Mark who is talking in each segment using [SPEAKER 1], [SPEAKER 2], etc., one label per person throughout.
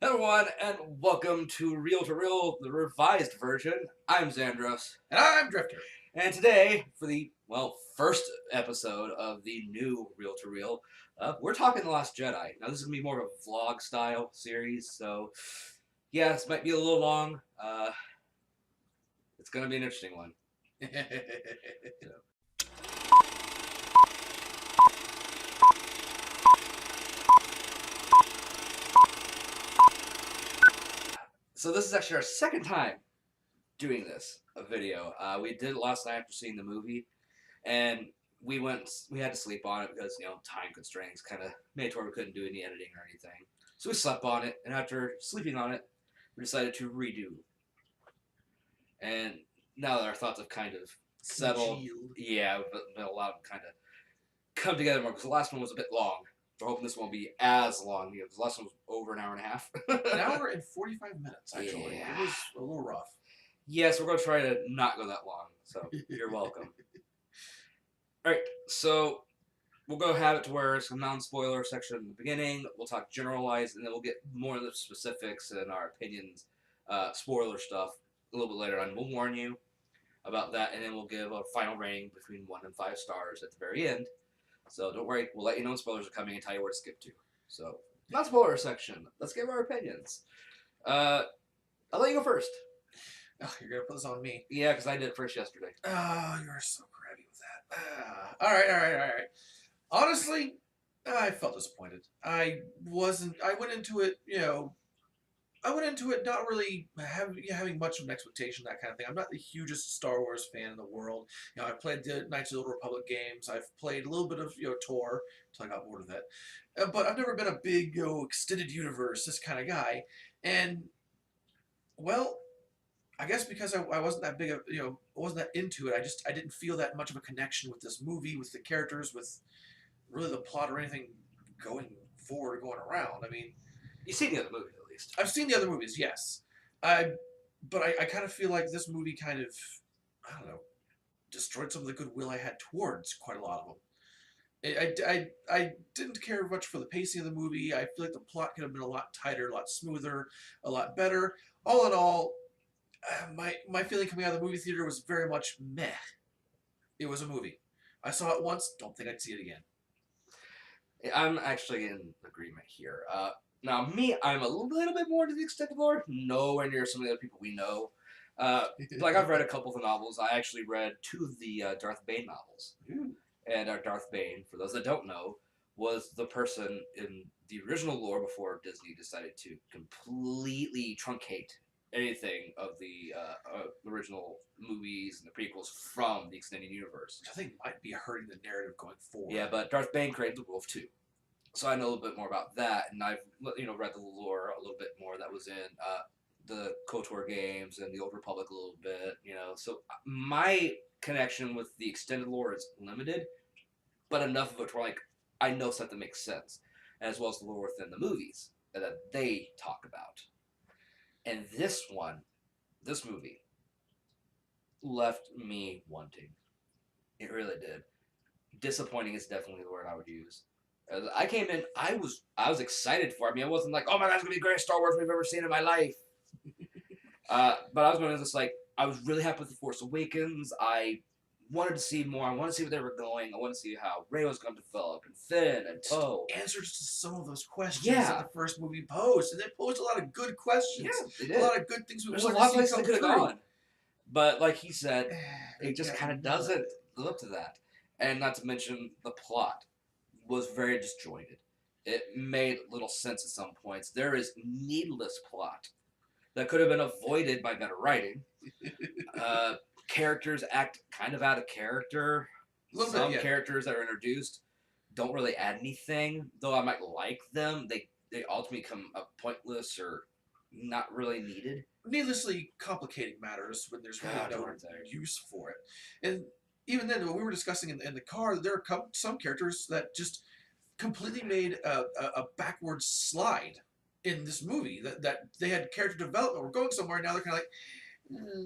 [SPEAKER 1] Everyone, and welcome to Reel, the revised version. I'm Zandrous.
[SPEAKER 2] And I'm Drifter.
[SPEAKER 1] And today, for the, first episode of the new Reel, we're talking The Last Jedi. Now, this is going to be more of a vlog-style series, so, yeah, this might be a little long. It's going to be an interesting one. So this is actually our second time doing this, a video. We did it last night after seeing the movie, and we had to sleep on it because, time constraints kind of made it to where we couldn't do any editing or anything. So we slept on it, and after sleeping on it, we decided to redo. And now that our thoughts have kind of settled, yeah, we've been allowed to kind of come together more, because the last one was a bit long. We're hoping this won't be as long. The last one was over an hour and a half.
[SPEAKER 2] An hour and 45 minutes, actually.
[SPEAKER 1] Yeah.
[SPEAKER 2] It was a little rough.
[SPEAKER 1] Yes, we're going to try to not go that long, so you're welcome. Alright, so we'll go have it to where it's a non-spoiler section in the beginning. We'll talk generalized, and then we'll get more into the specifics and our opinions, spoiler stuff, a little bit later on. We'll warn you about that, and then we'll give a final rating between 1 and 5 stars at the very end. So don't worry, we'll let you know when spoilers are coming and tell you where to skip to. So, not spoiler section. Let's give our opinions. I'll let you go first.
[SPEAKER 2] Oh, you're going to put this on me.
[SPEAKER 1] Yeah, because I did it first yesterday.
[SPEAKER 2] Oh, you're so crabby with that. All right. Honestly, I felt disappointed. I went into it, not really having much of an expectation, that kind of thing. I'm not the hugest Star Wars fan in the world. I've played the Knights of the Old Republic games. I've played a little bit of, Tor, until I got bored of it. But I've never been a big, extended universe, this kind of guy. And, well, I guess because I wasn't that big of, wasn't that into it, I didn't feel that much of a connection with this movie, with the characters, with really the plot or anything going forward or going around. I mean,
[SPEAKER 1] You've seen the other movie, at least.
[SPEAKER 2] I've seen the other movies, yes. But I kind of feel like this movie kind of, I don't know, destroyed some of the goodwill I had towards quite a lot of them. I didn't care much for the pacing of the movie. I feel like the plot could have been a lot tighter, a lot smoother, a lot better. All in all, my feeling coming out of the movie theater was very much meh. It was a movie. I saw it once, don't think I'd see it again.
[SPEAKER 1] I'm actually in agreement here. Now, me, I'm a little bit more to the extended lore, nowhere near some of the other people we know. I've read a couple of the novels. I actually read 2 of the Darth Bane novels.
[SPEAKER 2] Ooh.
[SPEAKER 1] And Darth Bane, for those that don't know, was the person in the original lore before Disney decided to completely truncate anything of the original movies and the prequels from the extended universe.
[SPEAKER 2] Which I think might be hurting the narrative going forward.
[SPEAKER 1] Yeah, but Darth Bane created the Wolf too. So I know a little bit more about that, and I've read the lore a little bit more that was in the KOTOR games and the Old Republic a little bit, So my connection with the extended lore is limited, but enough of it where I know something makes sense, as well as the lore within the movies that they talk about. And this movie, left me wanting. It really did. Disappointing is definitely the word I would use. As I came in, I was excited for it. I mean, I wasn't like, oh my god, it's going to be the greatest Star Wars movie I've ever seen in my life. But I was going to just I was really happy with The Force Awakens. I wanted to see more. I wanted to see where they were going. I wanted to see how Rey was going to develop, and Finn, and Poe.
[SPEAKER 2] Answers to some of those questions that the first movie posed. And they posed a lot of good questions. Yeah, they did. A lot of good things.
[SPEAKER 1] There's a lot of places they could have gone. But like he said, it just kind of doesn't live up to that. And not to mention, the plot was very disjointed. It made little sense at some points. There is needless plot that could have been avoided by better writing. Characters act kind of out of character. Some characters that are introduced don't really add anything, though I might like them. They ultimately become pointless or not really needed.
[SPEAKER 2] Needlessly complicating matters when there's really no use for it. And even then, when we were discussing in the car, there are some characters that just completely made a backward slide in this movie. That they had character development, we're going somewhere, now they're kind of like,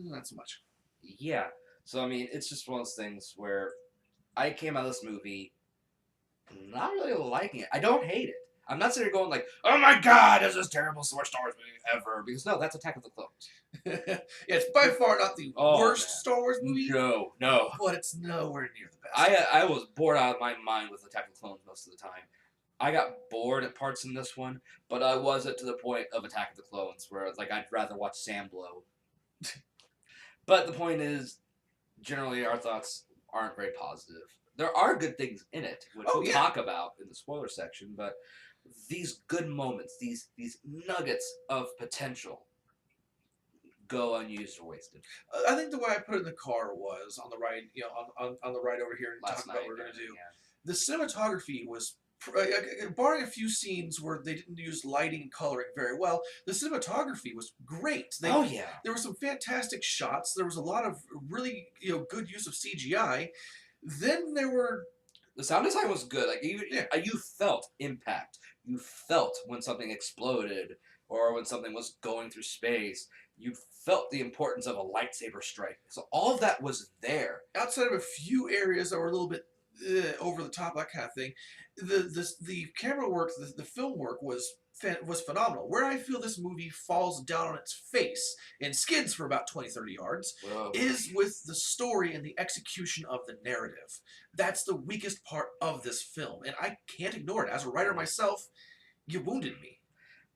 [SPEAKER 2] not so much.
[SPEAKER 1] Yeah. So, I mean, it's just one of those things where I came out of this movie not really liking it. I don't hate it. I'm not sitting here going like, oh my god, this is terrible Star Wars movie ever. Because no, that's Attack of the Clones.
[SPEAKER 2] Yeah, it's by far not the
[SPEAKER 1] Oh,
[SPEAKER 2] worst
[SPEAKER 1] man.
[SPEAKER 2] Star Wars movie,
[SPEAKER 1] No.
[SPEAKER 2] but it's nowhere near the best.
[SPEAKER 1] I was bored out of my mind with Attack of the Clones most of the time. I got bored at parts in this one, but I wasn't to the point of Attack of the Clones where like I'd rather watch Sam blow. But the point is, generally our thoughts aren't very positive. There are good things in it, which we'll talk about in the spoiler section, but these good moments, these nuggets of potential, go unused or wasted.
[SPEAKER 2] I think the way I put it in the car was on the ride, on the ride over here and talking about what we're going to do.
[SPEAKER 1] Yeah.
[SPEAKER 2] The cinematography was, barring a few scenes where they didn't use lighting and coloring very well, the cinematography was great. There were some fantastic shots. There was a lot of really good use of CGI. Then there were
[SPEAKER 1] the sound design was good. Like you felt impact. You felt when something exploded or when something was going through space. You felt the importance of a lightsaber strike. So all of that was there.
[SPEAKER 2] Outside of a few areas that were a little bit over the top, that kind of thing, the camera work, the film work was phenomenal. Where I feel this movie falls down on its face and skids for about 20-30 yards is with the story and the execution of the narrative. That's the weakest part of this film, and I can't ignore it. As a writer myself, you wounded me.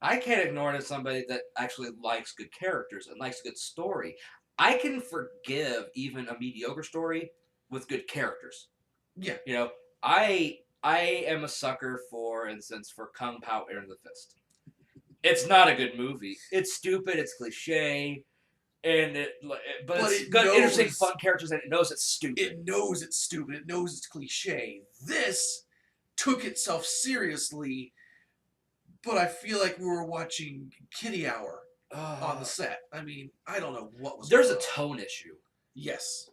[SPEAKER 1] I can't ignore it as somebody that actually likes good characters and likes a good story. I can forgive even a mediocre story with good characters.
[SPEAKER 2] Yeah.
[SPEAKER 1] I am a sucker for instance for Kung Pao Iron the Fist. It's not a good movie. It's stupid, it's cliche, and but it's got interesting, fun characters, and it knows it's stupid.
[SPEAKER 2] It knows it's stupid. It knows it's cliche. This took itself seriously, but I feel like we were watching Kitty Hour on the set. I mean, I don't know what was
[SPEAKER 1] There's a tone issue.
[SPEAKER 2] Yes.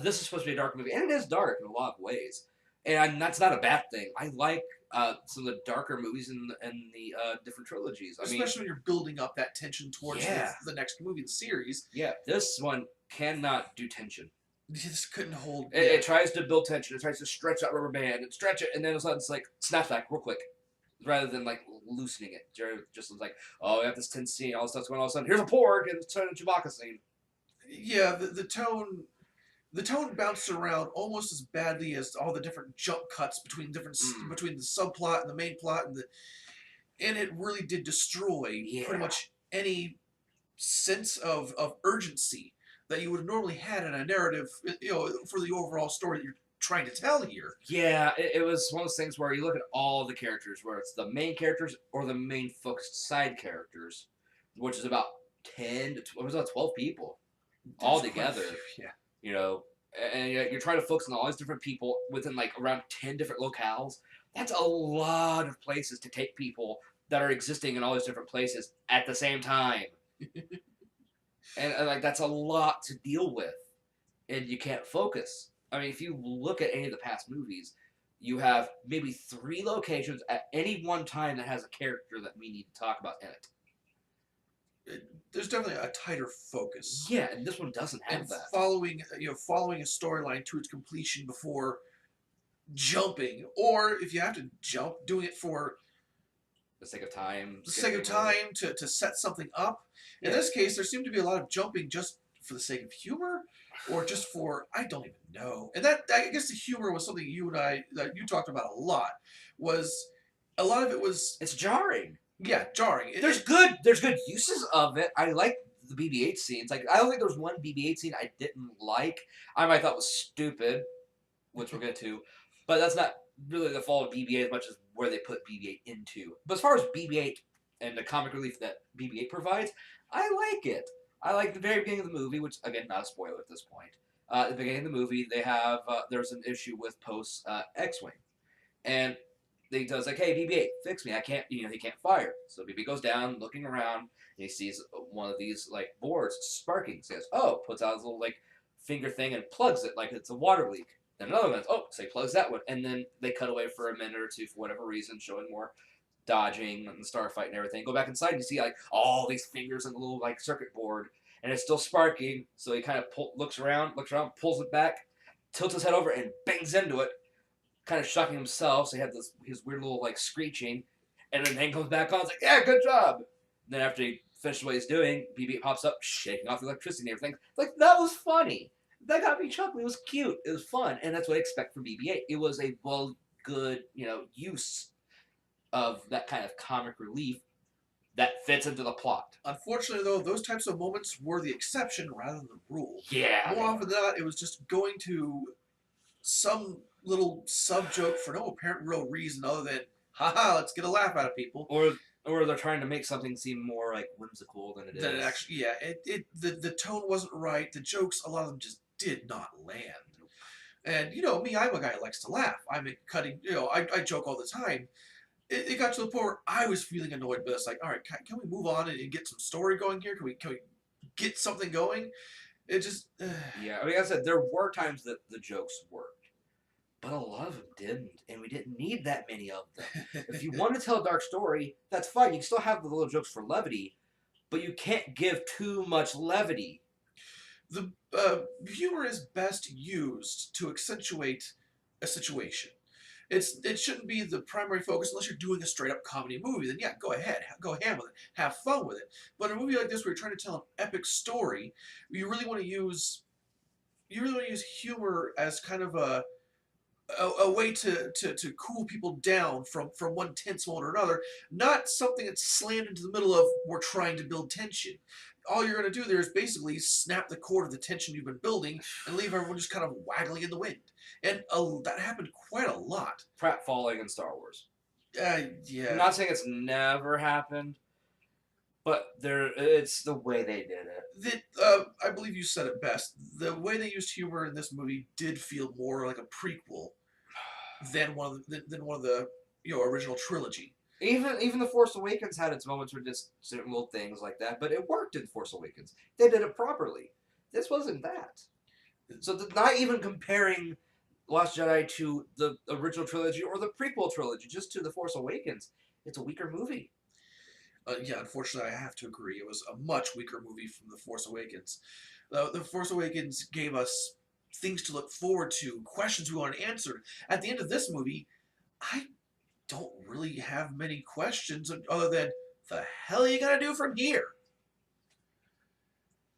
[SPEAKER 1] This is supposed to be a dark movie, and it is dark in a lot of ways. And that's not a bad thing. I like some of the darker movies in the different trilogies.
[SPEAKER 2] Especially when you're building up that tension towards the next movie in the series.
[SPEAKER 1] Yeah, this one cannot do tension.
[SPEAKER 2] This couldn't hold.
[SPEAKER 1] It tries to build tension. It tries to stretch that rubber band and stretch it, and then all of a sudden it's like snaps back real quick, rather than like loosening it. Just like, oh, we have this tense scene, all this stuff's going on. All of a sudden, here's a porg, and it's turning a Chewbacca scene.
[SPEAKER 2] Yeah, the tone. The tone bounced around almost as badly as all the different jump cuts between between the subplot and the main plot, and it really did destroy pretty much any sense of urgency that you would have normally had in a narrative, for the overall story that you're trying to tell here.
[SPEAKER 1] Yeah, it was one of those things where you look at all the characters, where it's the main characters or the main focused side characters, which is about 12 people all together.
[SPEAKER 2] Yeah.
[SPEAKER 1] And you're trying to focus on all these different people within like around 10 different locales. That's a lot of places to take people that are existing in all these different places at the same time. and like that's a lot to deal with, and you can't focus. I mean, if you look at any of the past movies, you have maybe 3 locations at any one time that has a character that we need to talk about in it.
[SPEAKER 2] There's definitely a tighter focus.
[SPEAKER 1] Yeah, and this one doesn't have that.
[SPEAKER 2] Following a storyline to its completion before jumping, or if you have to jump, doing it for
[SPEAKER 1] the sake of time.
[SPEAKER 2] The sake of time to set something up. In this case, there seemed to be a lot of jumping just for the sake of humor, or just for I don't even know. And that I guess the humor was something you talked about a lot. Was a lot of it was
[SPEAKER 1] it's jarring.
[SPEAKER 2] Yeah, jarring.
[SPEAKER 1] There's good uses of it. I like the BB-8 scenes. Like I don't think there was one BB-8 scene I didn't like. I might thought was stupid, which we'll get to, but that's not really the fault of BB-8 as much as where they put BB-8 into. But as far as BB-8 and the comic relief that BB-8 provides, I like it. I like the very beginning of the movie, which again not a spoiler at this point. At the beginning of the movie, they have there's an issue with Post's X-wing, and he does like, hey, BB-8, fix me. I can't, he can't fire. So BB goes down, looking around, and he sees one of these like boards sparking. Says, oh, puts out his little like finger thing and plugs it like it's a water leak. Then another one, oh, so he plugs that one, and then they cut away for a minute or two for whatever reason, showing more dodging and the starfight and everything. Go back inside, and you see like all these fingers in the little like circuit board, and it's still sparking. So he kind of looks around, pulls it back, tilts his head over, and bangs into it. Kind of shocking himself, so he had his weird little like screeching, And then Hank comes back on, it's like, yeah, good job. And then after he finishes what he's doing, BB pops up, shaking off the electricity and everything. Like, that was funny. That got me chuckling. It was cute. It was fun. And that's what I expect from BB-8. It was a good, use of that kind of comic relief that fits into the plot.
[SPEAKER 2] Unfortunately, though, those types of moments were the exception rather than the rule.
[SPEAKER 1] Yeah.
[SPEAKER 2] More often than not, it was just going to some little sub joke for no apparent real reason other than, haha, let's get a laugh out of people.
[SPEAKER 1] Or they're trying to make something seem more like whimsical than it is.
[SPEAKER 2] That actually, yeah, the tone wasn't right. The jokes, a lot of them just did not land. And me, I'm a guy who likes to laugh. I'm cutting, I joke all the time. It got to the point where I was feeling annoyed, but it's like, all right, can we move on and get some story going here? Can we get something going? It just
[SPEAKER 1] yeah. I mean, like I said, there were times that the jokes worked, but a lot of them didn't, and we didn't need that many of them. If you want to tell a dark story, that's fine. You can still have the little jokes for levity, but you can't give too much levity.
[SPEAKER 2] The humor is best used to accentuate a situation. It shouldn't be the primary focus unless you're doing a straight up comedy movie. Then yeah, go ahead, go ham with it, have fun with it. But in a movie like this, where you're trying to tell an epic story, you really want to use humor as kind of a way to cool people down from one tense moment or another, not something that's slammed into the middle of we're trying to build tension. All you're going to do there is basically snap the cord of the tension you've been building and leave everyone just kind of waggling in the wind. And that happened quite a lot.
[SPEAKER 1] Pratfalling in Star Wars.
[SPEAKER 2] Yeah.
[SPEAKER 1] I'm not saying it's never happened, but it's the way they did it.
[SPEAKER 2] I believe you said it best. The way they used humor in this movie did feel more like a prequel than one of the original trilogy.
[SPEAKER 1] Even The Force Awakens had its moments where just certain little things like that, but it worked in Force Awakens. They did it properly. This wasn't that. So not even comparing Last Jedi to the original trilogy or the prequel trilogy, just to The Force Awakens, it's a weaker movie.
[SPEAKER 2] Yeah, unfortunately, I have to agree. It was a much weaker movie from The Force Awakens. The Force Awakens gave us things to look forward to, questions we wanted answered. At the end of this movie, I don't really have many questions other than the hell are you gonna do from here?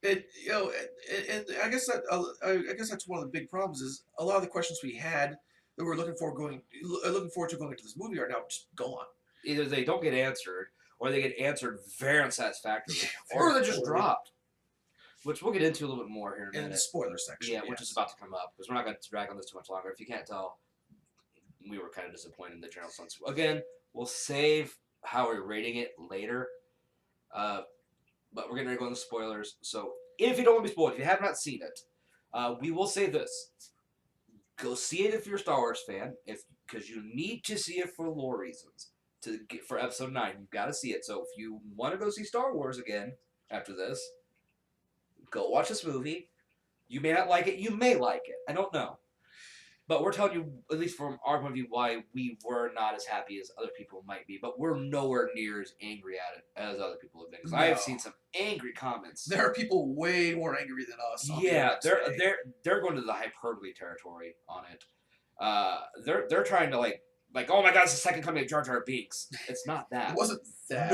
[SPEAKER 2] And I guess that's one of the big problems is a lot of the questions we had that we were looking forward to going into this movie are now just gone.
[SPEAKER 1] Either they don't get answered, or they get answered very unsatisfactorily, or they're just dropped. Which we'll get into a little bit more here in a minute.
[SPEAKER 2] In the spoiler section.
[SPEAKER 1] Yeah, which is about to come up, because we're not going to drag on this too much longer. If you can't tell, we were kind of disappointed in the general sense. Again, we'll save how we're rating it later, but we're getting ready to go into spoilers. So if you don't want to be spoiled, if you have not seen it, we will say this. Go see it if you're a Star Wars fan, because you need to see it for lore reasons. For episode 9, you've got to see it. So if you want to go see Star Wars again after this, go watch this movie. You may not like it. You may like it. I don't know. But we're telling you, at least from our point of view, why we were not as happy as other people might be. But we're nowhere near as angry at it as other people have been. Because I have seen some angry comments.
[SPEAKER 2] There are people way more angry than us.
[SPEAKER 1] Yeah, they're going to the hyperbole territory on it. They're trying to like, oh my God, it's the second coming of Jar Jar Binks. It's not that.
[SPEAKER 2] It wasn't that.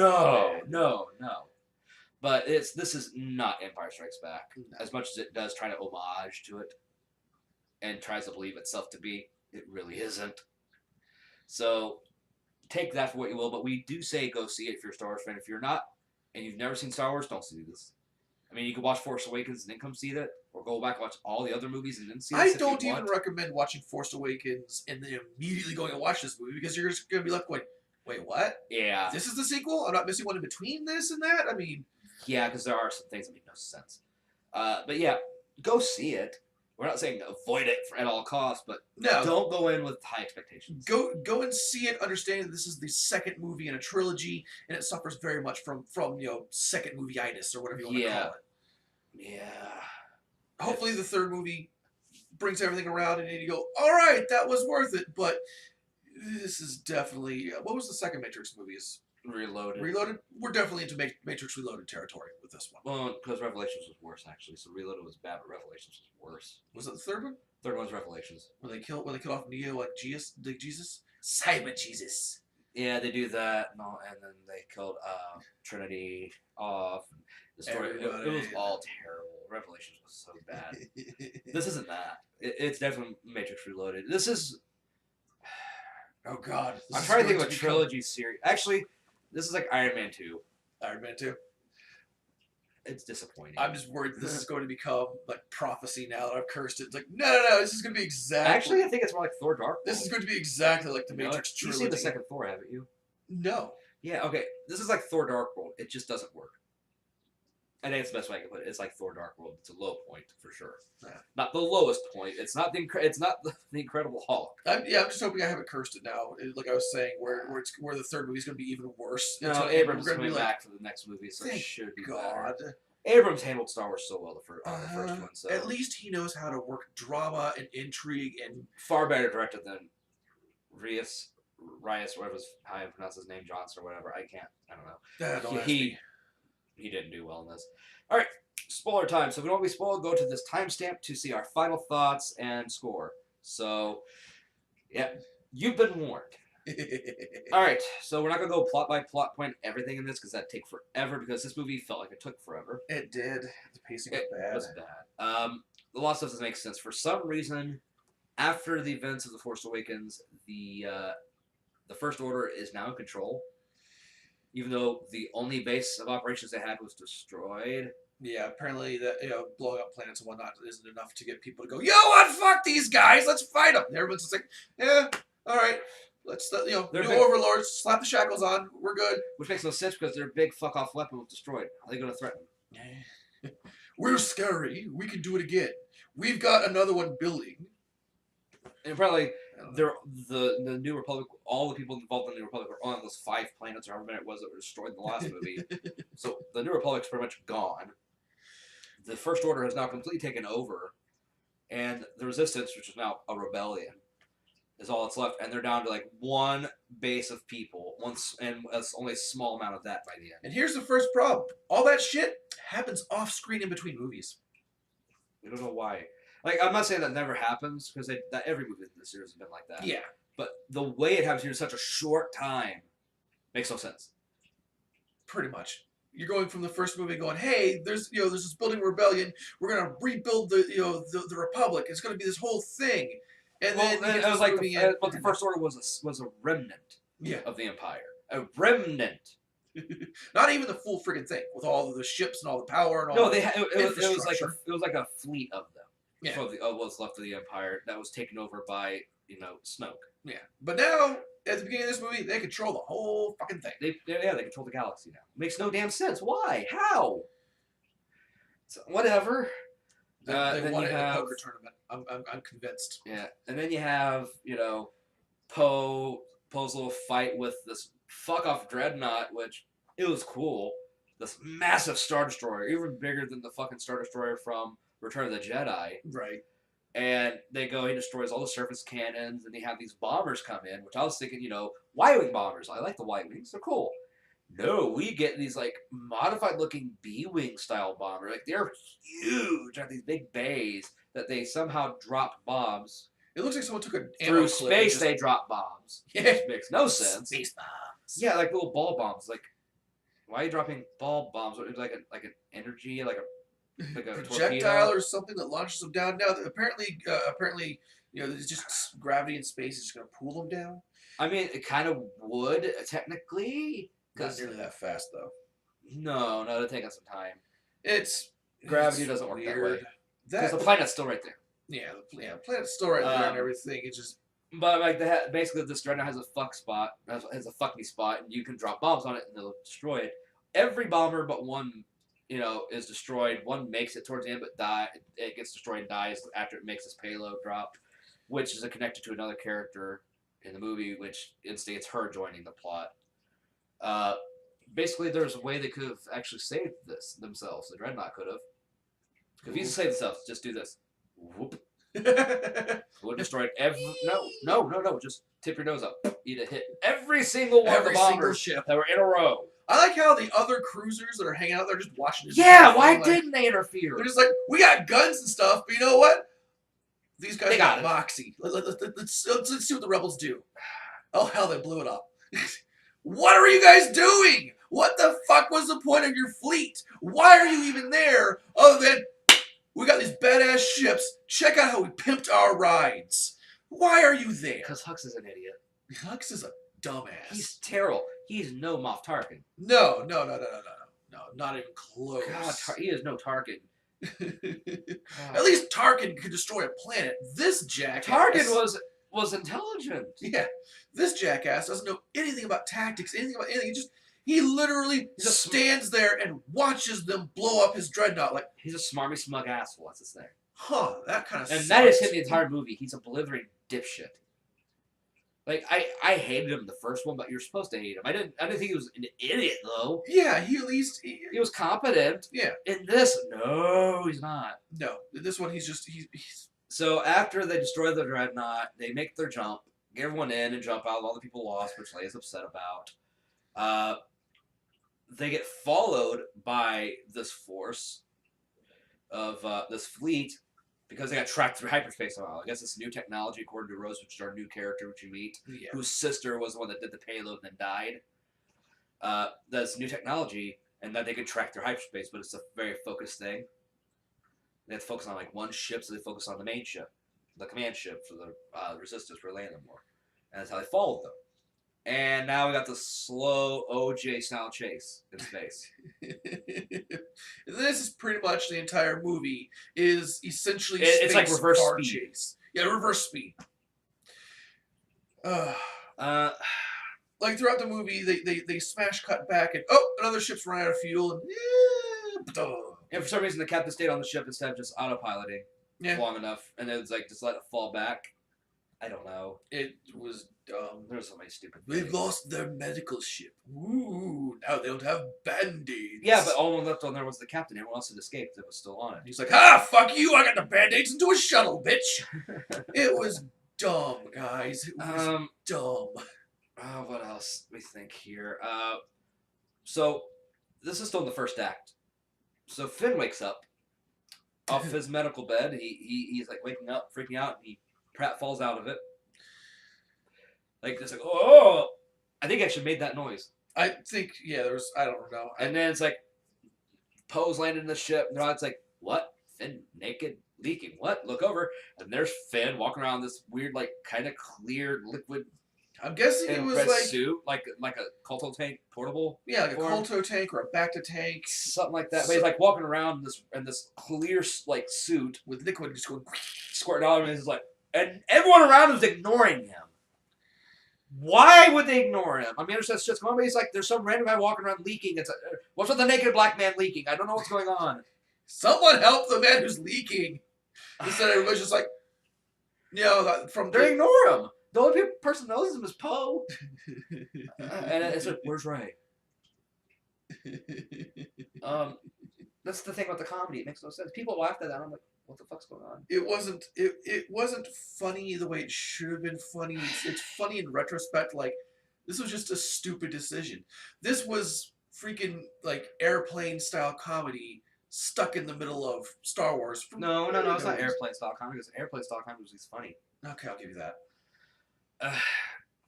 [SPEAKER 1] No. But this is not Empire Strikes Back.
[SPEAKER 2] No.
[SPEAKER 1] As much as it does try to homage to it and tries to believe itself to be, it really isn't. So take that for what you will, but we do say go see it if you're a Star Wars fan. If you're not, and you've never seen Star Wars, don't see this. I mean, you can watch Force Awakens and then come see that, or go back and watch all the other movies and then see this.
[SPEAKER 2] I don't even recommend watching Force Awakens and then immediately going to watch this movie, because you're just going to be left going, wait, what?
[SPEAKER 1] Yeah.
[SPEAKER 2] This is the sequel? I'm not missing one in between this and that? I mean...
[SPEAKER 1] Yeah, because there are some things that make no sense. But yeah, go see it. We're not saying avoid it at all costs, but don't go in with high expectations.
[SPEAKER 2] Go and see it, understanding that this is the second movie in a trilogy, and it suffers very much from second movie-itis, or whatever you want to call it.
[SPEAKER 1] Yeah.
[SPEAKER 2] Hopefully the third movie brings everything around, and you go, all right, that was worth it, but this is definitely... what was the second Matrix movie? Reloaded? We're definitely into Matrix Reloaded territory with this one.
[SPEAKER 1] Well, because Revelations was worse, actually. So Reloaded was bad, but Revelations was worse.
[SPEAKER 2] Was it the third one?
[SPEAKER 1] Third one's Revelations.
[SPEAKER 2] When they kill off Neo like Jesus? Cyber Jesus.
[SPEAKER 1] Yeah, they do that, and then they killed Trinity off. The story, it was all terrible. Revelations was so bad. This isn't that. It's definitely Matrix Reloaded. This is.
[SPEAKER 2] Oh God,
[SPEAKER 1] I'm trying to think of a trilogy series. Actually, this is like Iron Man 2.
[SPEAKER 2] Iron Man 2.
[SPEAKER 1] It's disappointing.
[SPEAKER 2] I'm just worried this is going to become like prophecy now that I've cursed it. It's like, no, this is going to be exactly.
[SPEAKER 1] Actually, I think it's more like Thor: Dark World.
[SPEAKER 2] This is going to be exactly like the Matrix trilogy.
[SPEAKER 1] You've seen the second Thor, haven't you?
[SPEAKER 2] No.
[SPEAKER 1] Yeah, okay. This is like Thor: Dark World. It just doesn't work. I think it's the best way I can put it. It's like Thor: Dark World. It's a low point for sure. Yeah. Not the lowest point. It's not the Incredible Hulk.
[SPEAKER 2] I'm just hoping I haven't cursed it now. Like I was saying, where the third movie is going to be even worse.
[SPEAKER 1] No, Abrams is coming back for the next movie, so it should be
[SPEAKER 2] God.
[SPEAKER 1] Better. Abrams handled Star Wars so well on the first one. So
[SPEAKER 2] at least he knows how to work drama and intrigue and
[SPEAKER 1] far better directed than Rias, whatever how you pronounce his name, Johnson or whatever. I don't know. He didn't do well in this. All right, spoiler time. So if we don't want to be spoiled, go to this timestamp to see our final thoughts and score. So, yeah, you've been warned. All right, so we're not going to go plot by plot point everything in this because that'd take forever because this movie felt like it took forever.
[SPEAKER 2] It did. The pacing was bad.
[SPEAKER 1] It was bad. A lot of stuff doesn't make sense. For some reason, after the events of The Force Awakens, the First Order is now in control. Even though the only base of operations they had was destroyed.
[SPEAKER 2] Yeah, apparently that blowing up planets and whatnot isn't enough to get people to go, you know what, fuck these guys, let's fight them. And everyone's just like, yeah, all right, let's new overlords, slap the shackles on, we're good.
[SPEAKER 1] Which makes no sense because their big fuck off weapon was destroyed. How are they going to threaten them?
[SPEAKER 2] We're scary. We can do it again. We've got another one building.
[SPEAKER 1] And probably the New Republic, all the people involved in the New Republic were on those 5 planets or however many it was that were destroyed in the last movie. So the New Republic's pretty much gone. The First Order has now completely taken over. And the Resistance, which is now a rebellion, is all that's left. And they're down to like one base of people. And it's only a small amount of that by the end.
[SPEAKER 2] And here's the first problem. All that shit happens off screen in between movies.
[SPEAKER 1] We don't know why. Like, I'm not saying that never happens, because every movie in this series has been like that.
[SPEAKER 2] Yeah.
[SPEAKER 1] But the way it happens here in such a short time makes no sense.
[SPEAKER 2] Pretty much. You're going from the first movie going, hey, there's this building rebellion. We're gonna rebuild the Republic. It's gonna be this whole thing. And then
[SPEAKER 1] it was like but the First Order was a remnant of the Empire. A remnant.
[SPEAKER 2] Not even the full friggin' thing with all of the ships and all the power and all.
[SPEAKER 1] No, it was like a fleet of them.
[SPEAKER 2] Yeah.
[SPEAKER 1] For what's left of the Empire that was taken over by Snoke.
[SPEAKER 2] Yeah, but now at the beginning of this movie, they control the whole fucking thing.
[SPEAKER 1] They control the galaxy now. Makes no damn sense. Why? How? So, whatever.
[SPEAKER 2] They won it in a poker tournament. I'm convinced.
[SPEAKER 1] Yeah, and then you have Poe's little fight with this fuck off dreadnought, which it was cool. This massive Star Destroyer, even bigger than the fucking Star Destroyer from Return of the Jedi.
[SPEAKER 2] Right.
[SPEAKER 1] And he destroys all the surface cannons, and they have these bombers come in, which I was thinking, Y-Wing bombers. I like the Y-Wings. They're cool. No, we get these, modified looking B-Wing style bombers. Like, they're huge. They have these big bays that they somehow drop bombs.
[SPEAKER 2] It looks like someone took
[SPEAKER 1] through space, they drop bombs.
[SPEAKER 2] Yeah.
[SPEAKER 1] Which makes no sense.
[SPEAKER 2] Space bombs.
[SPEAKER 1] Yeah, like little ball bombs. Like, why are you dropping ball bombs? It's like an energy, like a
[SPEAKER 2] projectile
[SPEAKER 1] torpedo?
[SPEAKER 2] Or something that launches them down. Now, apparently, there's just gravity in space is just going to pull them down.
[SPEAKER 1] I mean, it kind of would technically.
[SPEAKER 2] Not nearly that fast, though.
[SPEAKER 1] No, it'll take us some time.
[SPEAKER 2] Gravity
[SPEAKER 1] doesn't work
[SPEAKER 2] weird.
[SPEAKER 1] That way. Because the planet's still right there.
[SPEAKER 2] Yeah, the planet's still right there and everything. It's just.
[SPEAKER 1] But basically, this dreadnought has a fuck me spot, and you can drop bombs on it, and they'll destroy it. Every bomber but one, is destroyed. One makes it towards the end, but it gets destroyed and dies after it makes its payload drop, which is connected to another character in the movie, which instigates her joining the plot. Basically, there's a way they could have actually saved this themselves. The dreadnought could have. If you save themselves, just do this. Whoop. Would have destroyed No. Just tip your nose up. You'd have hit every single one of the bombers ship that were in a row.
[SPEAKER 2] I like how the other cruisers that are hanging out there just watching this.
[SPEAKER 1] Yeah, why didn't they interfere?
[SPEAKER 2] They're just like, we got guns and stuff, but you know what? These guys
[SPEAKER 1] got
[SPEAKER 2] moxie. Let's see what the rebels do. Oh hell, they blew it up. What are you guys doing? What the fuck was the point of your fleet? Why are you even there? Other than, we got these badass ships. Check out how we pimped our rides. Why are you there?
[SPEAKER 1] Because Hux is an idiot.
[SPEAKER 2] Hux is a dumbass.
[SPEAKER 1] He's terrible. He's no Moff Tarkin.
[SPEAKER 2] No, not even close.
[SPEAKER 1] God, he is no Tarkin.
[SPEAKER 2] At least Tarkin could destroy a planet. This jackass...
[SPEAKER 1] Tarkin was intelligent.
[SPEAKER 2] Yeah. This jackass doesn't know anything about tactics, anything about anything. He literally stands there and watches them blow up his dreadnought. Like,
[SPEAKER 1] he's a smarmy, smug asshole. That's his thing.
[SPEAKER 2] Huh, that kind of
[SPEAKER 1] And
[SPEAKER 2] sucks.
[SPEAKER 1] that is him the entire movie. He's a blithering dipshit. Like, I hated him the first one, but you're supposed to hate him. I didn't think he was an idiot, though.
[SPEAKER 2] Yeah, he at least...
[SPEAKER 1] He was competent.
[SPEAKER 2] Yeah.
[SPEAKER 1] In this, no, he's not.
[SPEAKER 2] No, this one he's just...
[SPEAKER 1] So after they destroy the dreadnought, they make their jump, get everyone in and jump out. All the people lost, which Leia's upset about. They get followed by this force of this fleet because they got tracked through hyperspace somehow. I guess it's new technology, according to Rose, which is our new character, which you meet, whose sister was the one that did the payload and then died. That's new technology, and that they could track through hyperspace, but it's a very focused thing. They have to focus on like one ship, so they focus on the main ship, the command ship for the resistance for landing more, and that's how they followed them. And now we got the slow OJ style chase in space.
[SPEAKER 2] This is pretty much the entire movie. Is essentially
[SPEAKER 1] it's like reverse speed.
[SPEAKER 2] Chase. Yeah, reverse speed. Like throughout the movie, they smash cut back and another ship's running out of fuel
[SPEAKER 1] And for some reason, the captain stayed on the ship instead of just autopiloting long enough, and then it's like just let it fall back. I don't know.
[SPEAKER 2] It was dumb.
[SPEAKER 1] There's so many stupid things.
[SPEAKER 2] They've lost their medical ship. Ooh, now they don't have band-aids.
[SPEAKER 1] Yeah, but all left on there was the captain. Everyone else had escaped that was still on it.
[SPEAKER 2] He's like, fuck you, I got the band-aids into a shuttle, bitch. It was dumb, guys. It was dumb.
[SPEAKER 1] What else we think here? So, this is still in the first act. So Finn wakes up off his medical bed. He's like waking up, freaking out, and Pratt falls out of it. Like, it's like, oh! I think I actually made that noise.
[SPEAKER 2] I think, there was, I don't know.
[SPEAKER 1] And then it's like, Poe's landed in the ship, and it's like, what? Finn naked, leaking, what? Look over, and there's Finn walking around this weird, like, kind of clear liquid.
[SPEAKER 2] I'm guessing it was like
[SPEAKER 1] suit, like a Colto tank portable.
[SPEAKER 2] Yeah, like form. A Colto tank or a Bacta tank,
[SPEAKER 1] something like that. But he's like walking around in this clear like suit
[SPEAKER 2] with liquid just going
[SPEAKER 1] squirting out of him. And he's like, and everyone around him's ignoring him. Why would they ignore him? I mean, there's just going on, but he's like, there's some random guy walking around leaking. It's like, what's with the naked black man leaking? I don't know what's going on.
[SPEAKER 2] Someone help the man who's leaking. Instead, everybody's just like,
[SPEAKER 1] they ignore him. The only person who knows him is Poe. And it's like, where's Ray? That's the thing about the comedy. It makes no sense. People laughed at that. I'm like, what the fuck's going on?
[SPEAKER 2] It wasn't funny the way it should have been funny. It's funny in retrospect. Like, this was just a stupid decision. This was freaking like airplane style comedy stuck in the middle of Star Wars.
[SPEAKER 1] No, it's not airplane style comedy. Because airplane style comedy was funny.
[SPEAKER 2] Okay, I'll give you that.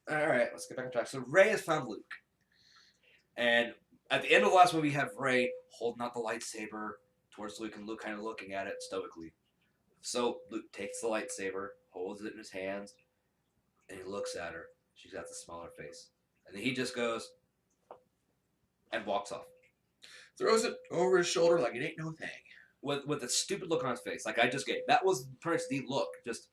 [SPEAKER 1] Alright, let's get back on track. So Rey has found Luke. And at the end of the last movie, we have Rey holding out the lightsaber towards Luke, and Luke kind of looking at it stoically. So Luke takes the lightsaber, holds it in his hands, and he looks at her. She's got the smaller face. And then he just goes and walks off.
[SPEAKER 2] Throws it over his shoulder like it ain't no thing.
[SPEAKER 1] With a stupid look on his face, like I just gave. That was pretty much the look. Just...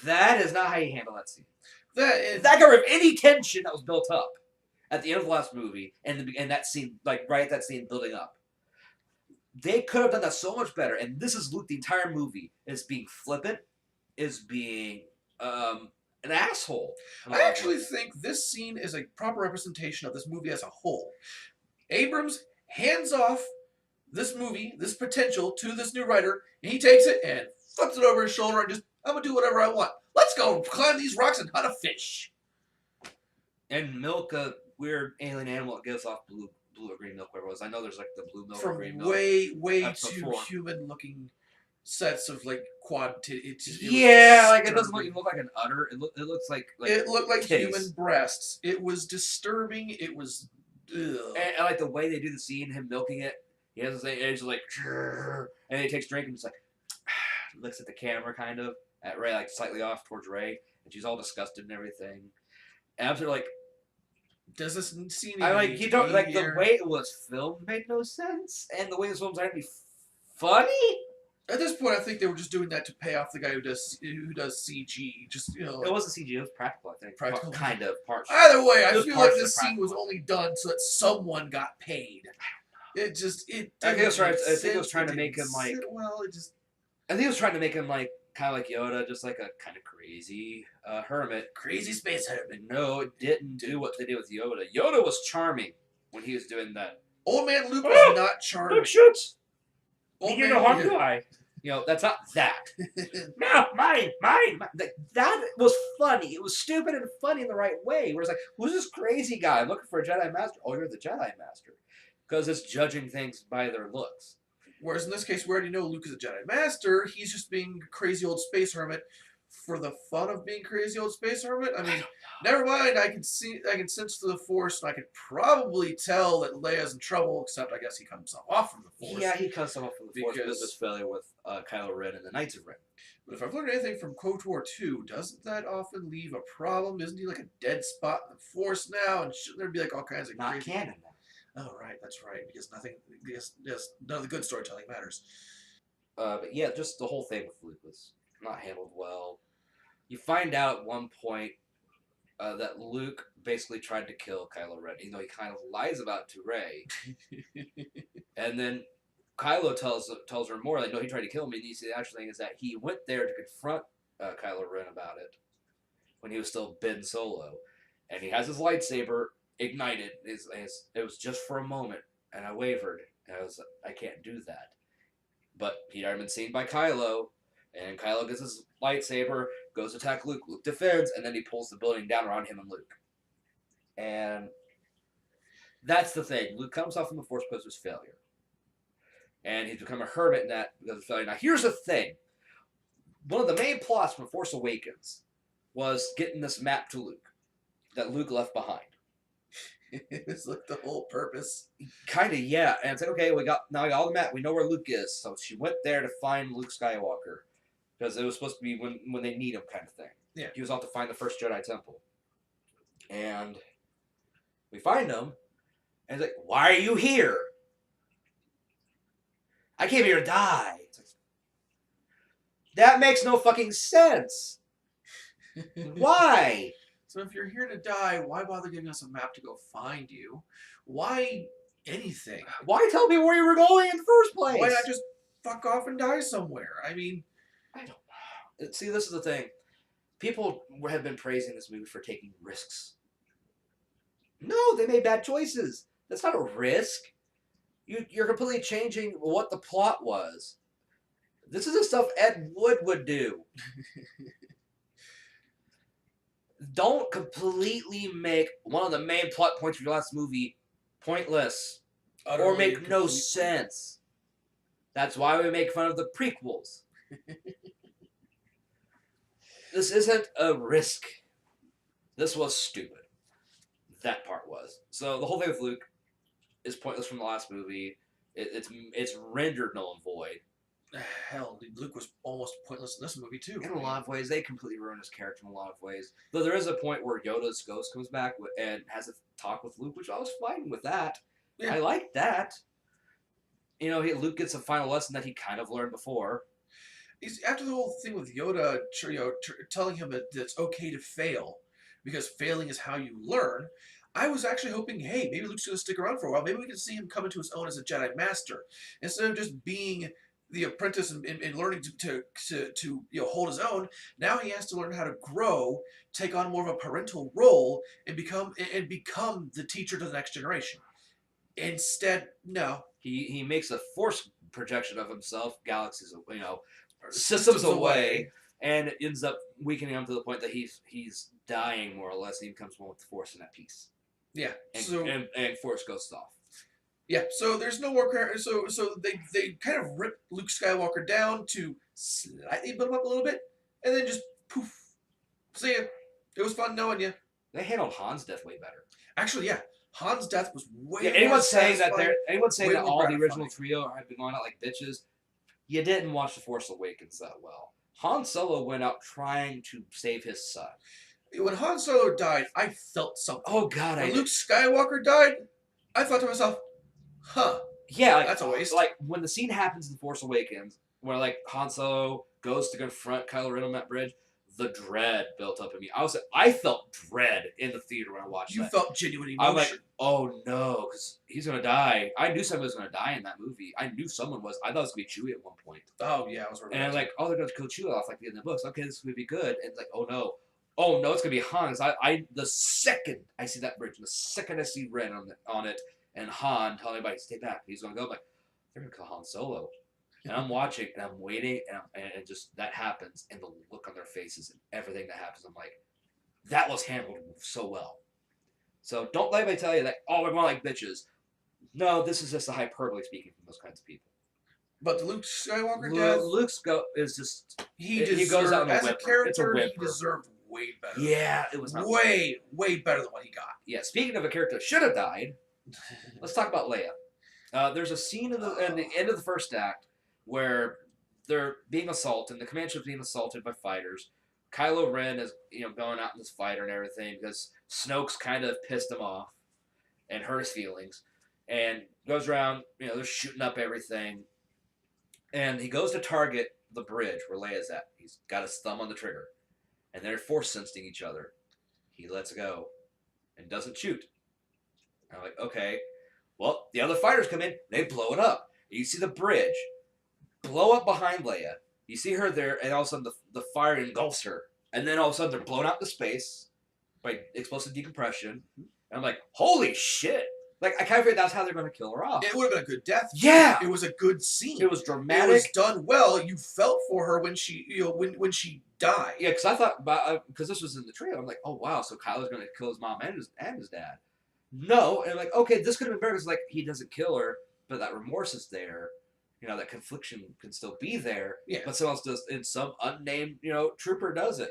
[SPEAKER 1] That is not how you handle that scene. That got rid of any tension that was built up at the end of the last movie and that scene, like right at that scene building up. They could have done that so much better. And this is Luke. The entire movie is being flippant, is being an asshole.
[SPEAKER 2] I actually think this scene is a proper representation of this movie as a whole. Abrams hands off this movie, this potential, to this new writer, and he takes it and flips it over his shoulder and just, I'm going to do whatever I want. Let's go climb these rocks and hunt a fish.
[SPEAKER 1] And milk a weird alien animal that gives off blue or green milk, whatever it was. I know there's like the blue milk or green milk.
[SPEAKER 2] Way too human-looking sets of like quad titties. It was
[SPEAKER 1] Yeah, like it doesn't
[SPEAKER 2] disturbing.
[SPEAKER 1] look like an udder. It looks like
[SPEAKER 2] It looked like
[SPEAKER 1] titties.
[SPEAKER 2] human breasts. It was disturbing. It was.
[SPEAKER 1] And I like the way they do the scene, him milking it. He has this thing, and he's like, and he takes a drink and just like looks at the camera, kind of at Ray, like slightly off towards Ray, and she's all disgusted and everything. And I'm sort of like,
[SPEAKER 2] does this scene?
[SPEAKER 1] I like you don't like the way it was filmed made no sense, and the way this film's trying to be funny.
[SPEAKER 2] At this point, I think they were just doing that to pay off the guy who does CG. Just
[SPEAKER 1] it wasn't CG; it was practical. I think
[SPEAKER 2] practical,
[SPEAKER 1] kind of partial.
[SPEAKER 2] Either way, I feel like this scene was only done so that someone got paid. It just it.
[SPEAKER 1] I think it was trying to make him like.
[SPEAKER 2] Well, it just.
[SPEAKER 1] I think it was trying to make him like kind of like Yoda, just like a kind of crazy hermit,
[SPEAKER 2] crazy space hermit.
[SPEAKER 1] No, it didn't do what they did with Yoda. Yoda was charming when he was doing that.
[SPEAKER 2] Old man Luke was not charming.
[SPEAKER 1] Luke shoots.
[SPEAKER 2] Old
[SPEAKER 1] man, no harm guy. You know, that's not that. No, mine. That was funny. It was stupid and funny in the right way. Where it's like, who's this crazy guy? I'm looking for a Jedi Master. Oh, you're the Jedi Master. Because it's judging things by their looks.
[SPEAKER 2] Whereas in this case, we already know Luke is a Jedi Master. He's just being a crazy old space hermit for the fun of being crazy old space hermit. I mean, never mind. I can sense through the Force, and I could probably tell that Leia's in trouble. Except, I guess he cuts himself off from the Force.
[SPEAKER 1] Yeah, he cuts himself off from the Force because of his failure with Kylo Ren and the Knights of Ren.
[SPEAKER 2] But if I've learned anything from KOTOR 2, doesn't that often leave a problem? Isn't he like a dead spot in the Force now? And shouldn't there be like all kinds of
[SPEAKER 1] not
[SPEAKER 2] crazy...
[SPEAKER 1] canon now?
[SPEAKER 2] Oh, right, that's right. Because none of the good storytelling matters.
[SPEAKER 1] But yeah, just the whole thing with Luke was not handled well. You find out at one point that Luke basically tried to kill Kylo Ren, even though he kind of lies about it to Rey. And then Kylo tells her more, like, no, he tried to kill me. And the actual thing is that he went there to confront Kylo Ren about it when he was still Ben Solo. And he has his lightsaber ignited. It was just for a moment, and I wavered. And I can't do that. But he'd already been seen by Kylo, and Kylo gets his lightsaber, goes to attack Luke. Luke defends, and then he pulls the building down around him and Luke. And that's the thing. Luke comes off from the Force because of his failure. And he's become a hermit in that because of failure. Now, here's the thing. One of the main plots from Force Awakens was getting this map to Luke that Luke left behind.
[SPEAKER 2] It was like the whole purpose.
[SPEAKER 1] Kind of, yeah. And it's like, okay, we got all the map. We know where Luke is. So she went there to find Luke Skywalker. Because it was supposed to be when they need him kind of thing.
[SPEAKER 2] Yeah.
[SPEAKER 1] He was off to find the first Jedi Temple. And we find him. And he's like, why are you here? I came here to die. It's like, that makes no fucking sense. Why?
[SPEAKER 2] So if you're here to die, why bother giving us a map to go find you? Why anything?
[SPEAKER 1] Why tell me where you were going in the first place?
[SPEAKER 2] Why not just fuck off and die somewhere? I mean...
[SPEAKER 1] I don't know. See, this is the thing. People have been praising this movie for taking risks. No, they made bad choices. That's not a risk. You're completely changing what the plot was. This is the stuff Ed Wood would do. Don't completely make one of the main plot points of your last movie pointless or make no sense. That's why we make fun of the prequels. This isn't a risk. This was stupid. That part was. So the whole thing with Luke is pointless from the last movie. It's rendered null and void.
[SPEAKER 2] Hell, Luke was almost pointless in this movie too.
[SPEAKER 1] In a lot of ways, they completely ruined his character in a lot of ways. Though there is a point where Yoda's ghost comes back and has a talk with Luke, which I was fine with that. Yeah. I liked that. You know, Luke gets a final lesson that he kind of learned before.
[SPEAKER 2] After the whole thing with Yoda, telling him that it's okay to fail, because failing is how you learn, I was actually hoping, hey, maybe Luke's going to stick around for a while. Maybe we can see him come into his own as a Jedi Master. Instead of just being the apprentice and learning to hold his own, now he has to learn how to grow, take on more of a parental role, and become the teacher to the next generation. Instead, no.
[SPEAKER 1] He makes a force projection of himself, galaxies, systems away, and it ends up weakening him to the point that he's dying more or less, and he becomes one with the Force and at peace.
[SPEAKER 2] Yeah.
[SPEAKER 1] And Force goes off.
[SPEAKER 2] Yeah, so there's no more character. So they kind of rip Luke Skywalker down to slightly build him up a little bit, and then just poof. See ya. It was fun knowing you.
[SPEAKER 1] They handled Han's death way better.
[SPEAKER 2] Actually, yeah, Han's death was way
[SPEAKER 1] Yeah,
[SPEAKER 2] more satisfying.
[SPEAKER 1] anyone saying
[SPEAKER 2] Way
[SPEAKER 1] that
[SPEAKER 2] more
[SPEAKER 1] all the
[SPEAKER 2] gratifying.
[SPEAKER 1] original trio have been going out like bitches, you didn't watch The Force Awakens that well. Han Solo went out trying to save his son.
[SPEAKER 2] When Han Solo died, I felt something.
[SPEAKER 1] Oh God,
[SPEAKER 2] When Luke Skywalker died, I thought to myself, huh.
[SPEAKER 1] Yeah, like,
[SPEAKER 2] that's a waste.
[SPEAKER 1] Like when the scene happens in The Force Awakens, where like Han Solo goes to confront Kylo Ren on that bridge, the dread built up in me. I felt dread in the theater when I watched that.
[SPEAKER 2] You felt genuine emotion.
[SPEAKER 1] I'm like, oh no, because he's gonna die. I knew someone was gonna die in that movie. I knew someone was. I thought it was gonna be Chewie at one point.
[SPEAKER 2] Oh yeah, I was.
[SPEAKER 1] And I'm like, oh, they're gonna kill Chewie off like in the books. Okay, this is gonna be good. And it's like, oh no, it's gonna be Han. The second I see that bridge, the second I see Ren on it, and Han telling everybody stay back, he's gonna go. I'm like, they're gonna kill Han Solo. And I'm watching, and I'm waiting, and just that happens, and the look on their faces, and everything that happens, I'm like, that was handled so well. So don't let anybody tell you that, oh, we're going like bitches. No, this is just a hyperbole speaking from those kinds of people.
[SPEAKER 2] But the Luke Skywalker death,
[SPEAKER 1] is just
[SPEAKER 2] he goes out as a character. He deserved way better.
[SPEAKER 1] Yeah, it was
[SPEAKER 2] way better than what he got.
[SPEAKER 1] Yeah, speaking of a character that should have died, let's talk about Leia. There's a scene in the end of the first act where they're being assaulted, the command ship's being assaulted by fighters. Kylo Ren is, going out in this fighter and everything because Snoke's kind of pissed him off and hurt his feelings, and goes around, they're shooting up everything, and he goes to target the bridge where Leia's at. He's got his thumb on the trigger, and they're force sensing each other. He lets go and doesn't shoot. I'm like, okay, well, the other fighters come in, they blow it up. You see the bridge blow up behind Leia. You see her there, and all of a sudden the fire engulfs her. And then all of a sudden they're blown out into space by explosive decompression. And I'm like, holy shit. Like, I kind of figured that's how they're going to kill her off.
[SPEAKER 2] It would have been a good death.
[SPEAKER 1] Yeah.
[SPEAKER 2] It was a good scene.
[SPEAKER 1] It was dramatic.
[SPEAKER 2] It was done well. You felt for her when she, when she died.
[SPEAKER 1] Yeah, because I thought, because this was in the trio, I'm like, oh, wow, so Kylo's going to kill his mom and his dad. No. And I'm like, okay, this could have been better because, like, he doesn't kill her, but that remorse is there. That confliction can still be there.
[SPEAKER 2] Yeah.
[SPEAKER 1] But someone else does, and some unnamed, trooper does it.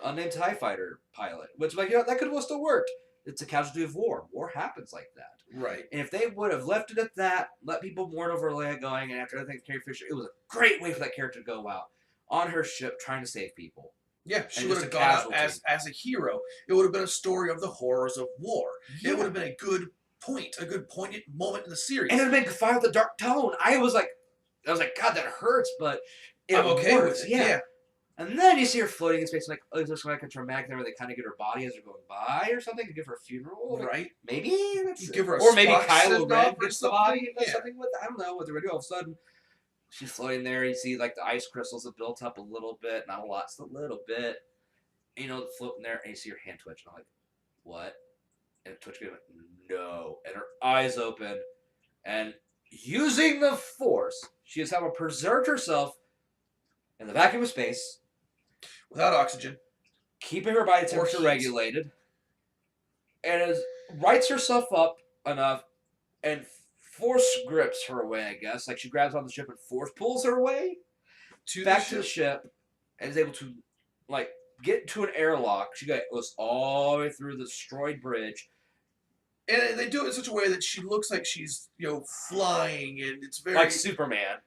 [SPEAKER 1] Unnamed TIE fighter pilot. Which, like, that could have still worked. It's a casualty of war. War happens like that.
[SPEAKER 2] Right.
[SPEAKER 1] And if they would have left it at that, let people mourn over Leia going, and after everything, Carrie Fisher, it was a great way for that character to go out on her ship trying to save people.
[SPEAKER 2] Yeah, she would have gone out as a hero. It would have been a story of the horrors of war. Yeah. It would have been a good poignant moment in the series.
[SPEAKER 1] And it would have been fine with the dark tone. I was like, God, that hurts, but
[SPEAKER 2] I'm okay with it. Yeah.
[SPEAKER 1] And then you see her floating in space, like, oh, is this like a traumatic thing where they kind of get her body as they're going by or something to give her a funeral?
[SPEAKER 2] Right.
[SPEAKER 1] Maybe.
[SPEAKER 2] You give her a
[SPEAKER 1] or maybe Kylo Ren gets the body and does
[SPEAKER 2] yeah.
[SPEAKER 1] something with it. I don't know what they're going to do. All of a sudden, she's floating there. You see, like, the ice crystals have built up a little bit. Not a lot, just a little bit. Floating there, and you see her hand twitch. And I'm like, what? And Twitch went, no. And her eyes open. And using the Force, she has somehow preserved herself in the vacuum of space.
[SPEAKER 2] Without oxygen.
[SPEAKER 1] Keeping her body temperature regulated. And rights herself up enough and Force grips her away, I guess. Like, she grabs on the ship and Force pulls her away back to the ship and is able to, like, get to an airlock. She goes all the way through the destroyed bridge.
[SPEAKER 2] And they do it in such a way that she looks like she's, flying, and it's very...
[SPEAKER 1] Like Superman.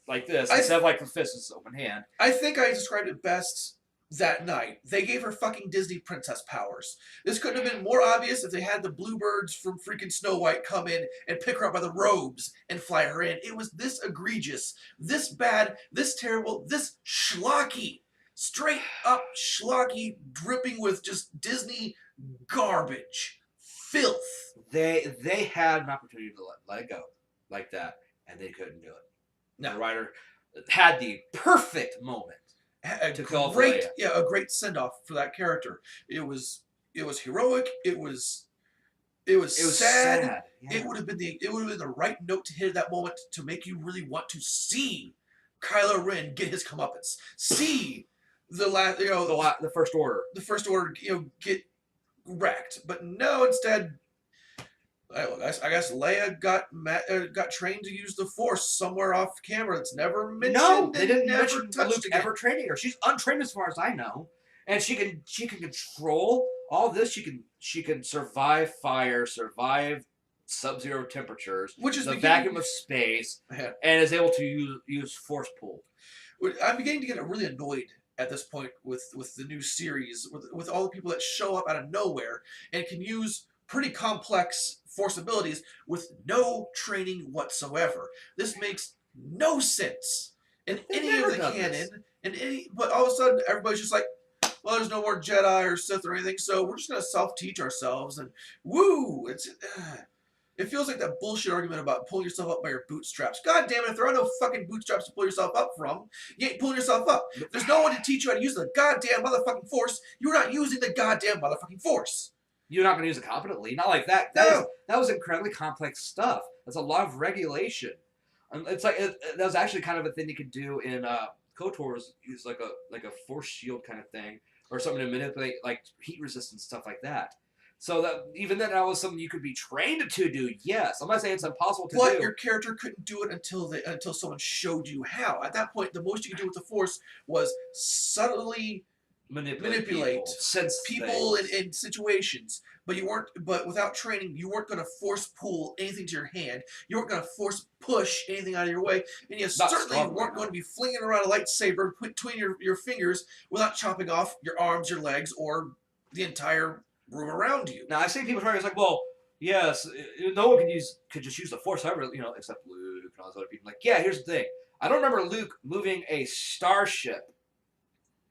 [SPEAKER 1] Like this. Instead of, like, the fist is open hand.
[SPEAKER 2] I think I described it best that night. They gave her fucking Disney princess powers. This couldn't have been more obvious if they had the bluebirds from freaking Snow White come in and pick her up by the robes and fly her in. It was this egregious, this bad, this terrible, this schlocky. Straight up schlocky, dripping with just Disney garbage. Filth.
[SPEAKER 1] They had an opportunity to let it go like that, and they couldn't do it.
[SPEAKER 2] No.
[SPEAKER 1] The writer had the perfect moment to call for Leia.
[SPEAKER 2] Yeah, a great send-off for that character. It was heroic. It was sad. Yeah. It would have been the right note to hit at that moment to make you really want to see Kylo Ren get his comeuppance. See the
[SPEAKER 1] First Order.
[SPEAKER 2] The First Order, get wrecked. But no, instead, I guess Leia got trained to use the Force somewhere off camera. It's never
[SPEAKER 1] No,
[SPEAKER 2] mentioned
[SPEAKER 1] they
[SPEAKER 2] and
[SPEAKER 1] didn't
[SPEAKER 2] never
[SPEAKER 1] mention
[SPEAKER 2] touched
[SPEAKER 1] Luke
[SPEAKER 2] again.
[SPEAKER 1] ever training her. She's untrained as far as I know, and she can control all this. She can survive fire, survive sub-zero temperatures,
[SPEAKER 2] Which is
[SPEAKER 1] the
[SPEAKER 2] beginning.
[SPEAKER 1] vacuum of space,
[SPEAKER 2] Yeah.
[SPEAKER 1] and is able to use force pull.
[SPEAKER 2] I'm beginning to get really annoyed at this point with the new series, with all the people that show up out of nowhere and can use pretty complex force abilities with no training whatsoever. This makes no sense in
[SPEAKER 1] They've
[SPEAKER 2] any of
[SPEAKER 1] never
[SPEAKER 2] the
[SPEAKER 1] done this.
[SPEAKER 2] canon, but all of a sudden everybody's just like, well, there's no more Jedi or Sith or anything, so we're just gonna self-teach ourselves and woo! It feels like that bullshit argument about pulling yourself up by your bootstraps. God damn it, if there are no fucking bootstraps to pull yourself up from, you ain't pulling yourself up. If there's no one to teach you how to use the goddamn motherfucking force, you're not using the goddamn motherfucking force.
[SPEAKER 1] You're not going to use it competently. Not like that.
[SPEAKER 2] No.
[SPEAKER 1] That was incredibly complex stuff. That's a lot of regulation. It's like that was actually kind of a thing you could do in KOTOR's. Use like a force shield kind of thing, or something to manipulate like heat resistance stuff like that. So that even then, that was something you could be trained to do. Yes, I'm not saying it's impossible to
[SPEAKER 2] But
[SPEAKER 1] do.
[SPEAKER 2] your character couldn't do it until someone showed you how. At that point, the most you could do with the force was subtly manipulate people in situations, but you weren't. But without training, you weren't going to force pull anything to your hand. You weren't going to force push anything out of your way, and you certainly weren't going to be flinging around a lightsaber between your fingers without chopping off your arms, your legs, or the entire room around you.
[SPEAKER 1] Now I've seen people trying. It's like, well, yes, no one could just use the force, however, except Luke and all those other people. Like, yeah, here's the thing. I don't remember Luke moving a starship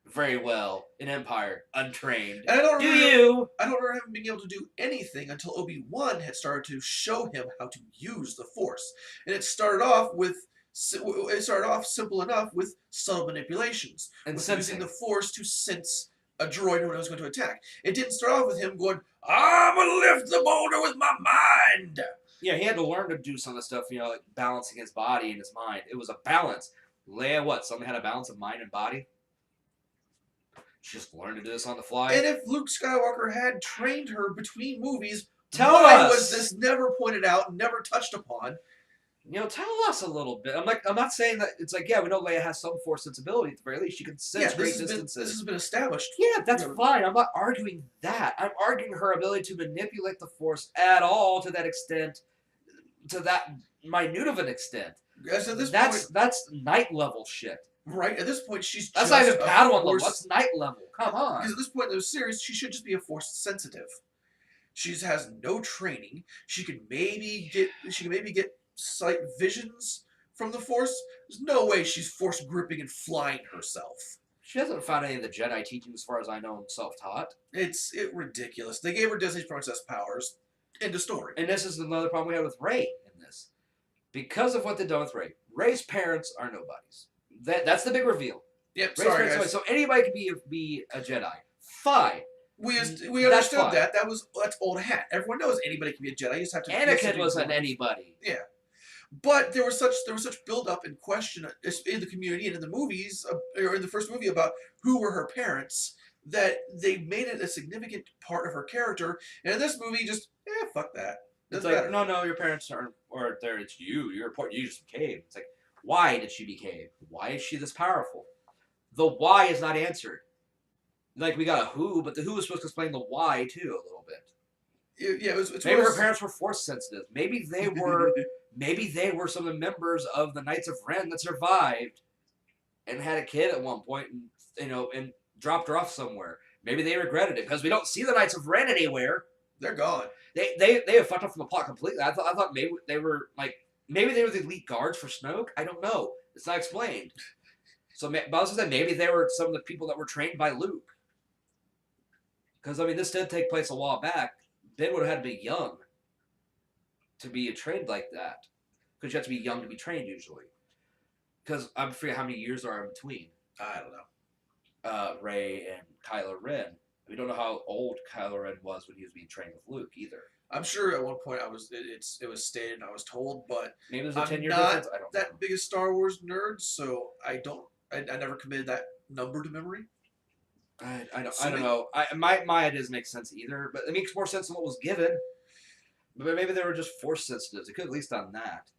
[SPEAKER 1] very well in Empire, untrained.
[SPEAKER 2] And I don't remember him being able to do anything until Obi-Wan had started to show him how to use the Force. And it started off simple enough with subtle manipulations,
[SPEAKER 1] and
[SPEAKER 2] with using the Force to sense a droid when it was going to attack. It didn't start off with him going, "I'm gonna lift the boulder with my mind."
[SPEAKER 1] Yeah, he had to learn to do some of the stuff, like balancing his body and his mind. It was a balance. Leia, something had a balance of mind and body? She just learned to do this on the fly.
[SPEAKER 2] And if Luke Skywalker had trained her between movies,
[SPEAKER 1] why
[SPEAKER 2] was this never pointed out, never touched upon?
[SPEAKER 1] Tell us a little bit. I'm not saying that it's like, yeah, we know Leia has some force sensibility. At the very least, she can sense great distances.
[SPEAKER 2] This has been established.
[SPEAKER 1] Yeah, that's fine. I'm not arguing that. I'm arguing her ability to manipulate the force at all to that extent, to that minute of an extent.
[SPEAKER 2] So
[SPEAKER 1] that's night level shit.
[SPEAKER 2] Right, at this point, she's
[SPEAKER 1] that's not even Padawan level. What's night level? Come on.
[SPEAKER 2] Because at this point in the series, she should just be a force sensitive. She has no training. She can maybe get slight visions from the force. There's no way she's force gripping and flying herself.
[SPEAKER 1] She hasn't found any of the Jedi teaching, as far as I know, self-taught.
[SPEAKER 2] It's ridiculous. They gave her Disney princess powers. End of story.
[SPEAKER 1] And this is another problem we have with Rey in this, because of what they've done with Rey. Rey's parents are nobodies. That's the big reveal.
[SPEAKER 2] Yep. Sorry, guys.
[SPEAKER 1] So anybody can be a Jedi. Fine.
[SPEAKER 2] We understood that. That's old hat. Everyone knows anybody can be a Jedi. You just have to.
[SPEAKER 1] Anakin wasn't anybody.
[SPEAKER 2] Yeah. But there was such build up and question in the community and in the movies, or in the first movie, about who were her parents, that they made it a significant part of her character. And in this movie, just fuck that.
[SPEAKER 1] It's like, no, your parents aren't, or there, it's you. You're important. You just became. It's like, why did she become? Why is she this powerful? The why is not answered. Like, we got a who, but the who is supposed to explain the why too a little bit.
[SPEAKER 2] Yeah,
[SPEAKER 1] maybe her parents were force sensitive. Maybe they were. Maybe they were some of the members of the Knights of Ren that survived and had a kid at one point, and dropped her off somewhere. Maybe they regretted it because we don't see the Knights of Ren anywhere.
[SPEAKER 2] They're gone.
[SPEAKER 1] They have fucked up from the plot completely. I thought maybe they were the elite guards for Snoke. I don't know. It's not explained. So, but I was gonna say maybe they were some of the people that were trained by Luke. Because this did take place a while back. Ben would have had to be young to be trained like that. Because you have to be young to be trained usually. Because I forget how many years there are in between.
[SPEAKER 2] I don't know.
[SPEAKER 1] Rey and Kylo Ren. We don't know how old Kylo Ren was when he was being trained with Luke either.
[SPEAKER 2] I'm sure at one point it was stated and I was told, but
[SPEAKER 1] maybe there's a 10-year difference. I don't know.
[SPEAKER 2] That big a Star Wars nerd, so I never committed that number to memory.
[SPEAKER 1] I don't know. My ideas make sense either, but it makes more sense than what was given. But maybe they were just force sensitives. It could at least done that.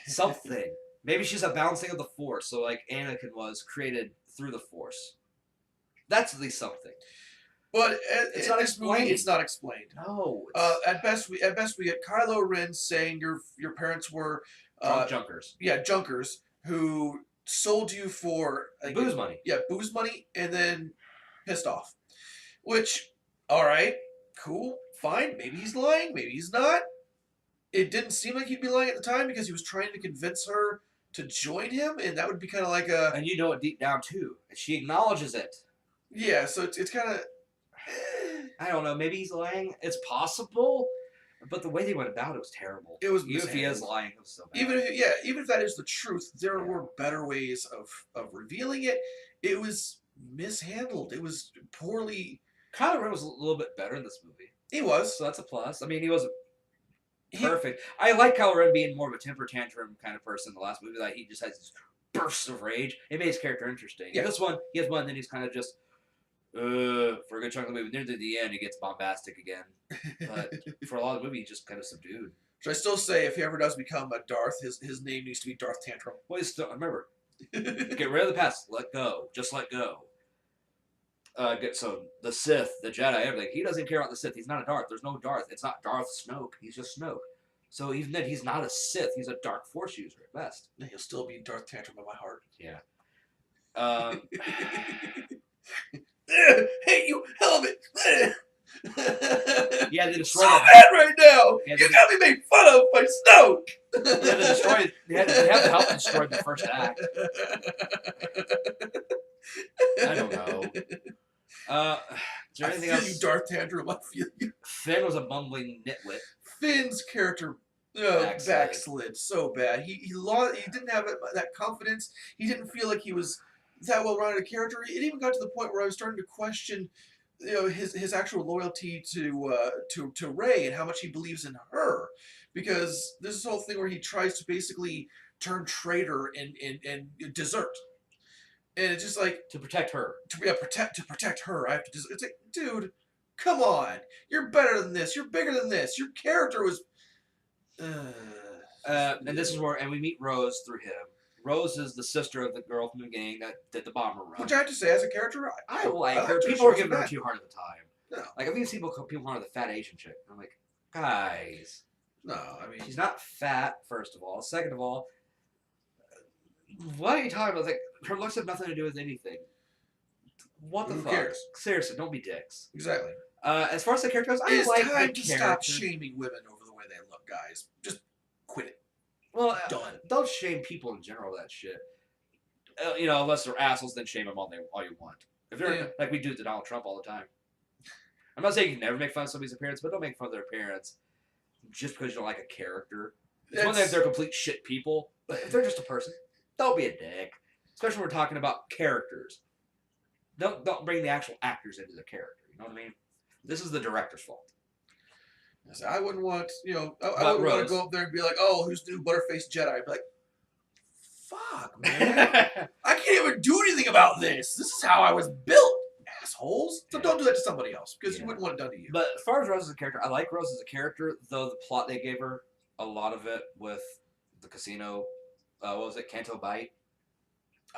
[SPEAKER 1] Something. Maybe she's a balancing of the force. So like Anakin was created through the force. That's at least something.
[SPEAKER 2] But
[SPEAKER 1] It's
[SPEAKER 2] in
[SPEAKER 1] not
[SPEAKER 2] this movie,
[SPEAKER 1] explained.
[SPEAKER 2] it's not explained.
[SPEAKER 1] No.
[SPEAKER 2] At best we get Kylo Ren saying your parents were
[SPEAKER 1] Drunk junkers.
[SPEAKER 2] yeah, junkers who sold you for
[SPEAKER 1] Booze money.
[SPEAKER 2] Yeah, booze money, and then pissed off. Which, all right, cool, fine. Maybe he's lying. Maybe he's not. It didn't seem like he'd be lying at the time because he was trying to convince her to join him, and that would be kind of like a
[SPEAKER 1] And you know it deep down too. And she acknowledges it.
[SPEAKER 2] yeah. So it's kind of.
[SPEAKER 1] I don't know. Maybe he's lying. It's possible. But the way they went about it was terrible.
[SPEAKER 2] It was
[SPEAKER 1] even if he is lying, it was so bad.
[SPEAKER 2] Even if that is the truth, there were better ways of revealing it. It was mishandled. It was poorly.
[SPEAKER 1] Kylo Ren was a little bit better in this movie.
[SPEAKER 2] He was.
[SPEAKER 1] So that's a plus. I mean, he wasn't perfect. I like Kylo Ren being more of a temper tantrum kind of person in the last movie. Like, he just has these bursts of rage. It made his character interesting.
[SPEAKER 2] Yeah.
[SPEAKER 1] In this one, he has one, then he's kind of just, for a good chunk of the movie. Near the end, he gets bombastic again. But for a lot of the movie, he's just kind of subdued.
[SPEAKER 2] Should I still say if he ever does become a Darth, his name needs to be Darth Tantrum?
[SPEAKER 1] Well, remember, get rid of the past. Let go. Just let go. So the Sith, the Jedi, everything. He doesn't care about the Sith. He's not a Darth. There's no Darth. It's not Darth Snoke. He's just Snoke. So even then, he's not a Sith. He's a Dark Force user at best.
[SPEAKER 2] He'll still be Darth Tantrum in my heart.
[SPEAKER 1] Yeah.
[SPEAKER 2] Hey, you helmet!
[SPEAKER 1] Yeah, they destroyed.
[SPEAKER 2] So mad right now.
[SPEAKER 1] Yeah,
[SPEAKER 2] You got me made fun of by Snoke.
[SPEAKER 1] They destroyed. They had to help destroy the first act. I don't know. Is there anything
[SPEAKER 2] I feel
[SPEAKER 1] else?
[SPEAKER 2] you, Darth Tantrum. I feel you.
[SPEAKER 1] Finn was a bumbling nitwit.
[SPEAKER 2] Finn's character backslid so bad. He lost. He didn't have that confidence. He didn't feel like he was that well-rounded a character. It even got to the point where I was starting to question, his actual loyalty to Rey and how much he believes in her, because there's this whole thing where he tries to basically turn traitor and desert. And it's just like
[SPEAKER 1] To protect her.
[SPEAKER 2] To protect her. I have to. It's like, dude, come on. You're better than this. You're bigger than this. Your character was.
[SPEAKER 1] And this is where, and we meet Rose through him. Rose is the sister of the girl from the gang that did the bomber run.
[SPEAKER 2] Which I have to say, as a character,
[SPEAKER 1] I like her. People were giving her too hard of a time.
[SPEAKER 2] No.
[SPEAKER 1] Like, I've seen people call her the fat Asian chick. I'm like, guys.
[SPEAKER 2] No, I mean,
[SPEAKER 1] She's not fat, first of all. Second of all, what are you talking about? Like, her looks have nothing to do with anything. What the
[SPEAKER 2] who
[SPEAKER 1] fuck?
[SPEAKER 2] cares?
[SPEAKER 1] Seriously, don't be dicks.
[SPEAKER 2] Exactly.
[SPEAKER 1] As far as the character goes, I
[SPEAKER 2] It's
[SPEAKER 1] like
[SPEAKER 2] time
[SPEAKER 1] the
[SPEAKER 2] to
[SPEAKER 1] character.
[SPEAKER 2] stop shaming women over the way they look, guys. Just quit it.
[SPEAKER 1] Well,
[SPEAKER 2] Done.
[SPEAKER 1] Don't shame people in general. That shit. Unless they're assholes, then shame them all you want. If they're like we do to Donald Trump all the time. I'm not saying you can never make fun of somebody's appearance, but don't make fun of their appearance just because you don't like a character. It's one thing if they're complete shit people, but if they're just a person, don't be a dick. Especially when we're talking about characters. Don't bring the actual actors into the character. You know what I mean? This is the director's fault.
[SPEAKER 2] I wouldn't want, I wouldn't want to go up there and be like, oh, who's new Butterface Jedi? I'd be like, fuck, man. I can't even do anything about this. This is how I was built, assholes. So don't do that to somebody else, because you wouldn't want it done to you.
[SPEAKER 1] But as far as Rose as a character, I like Rose as a character, though the plot they gave her, a lot of it with the casino, what was it, Canto Bight?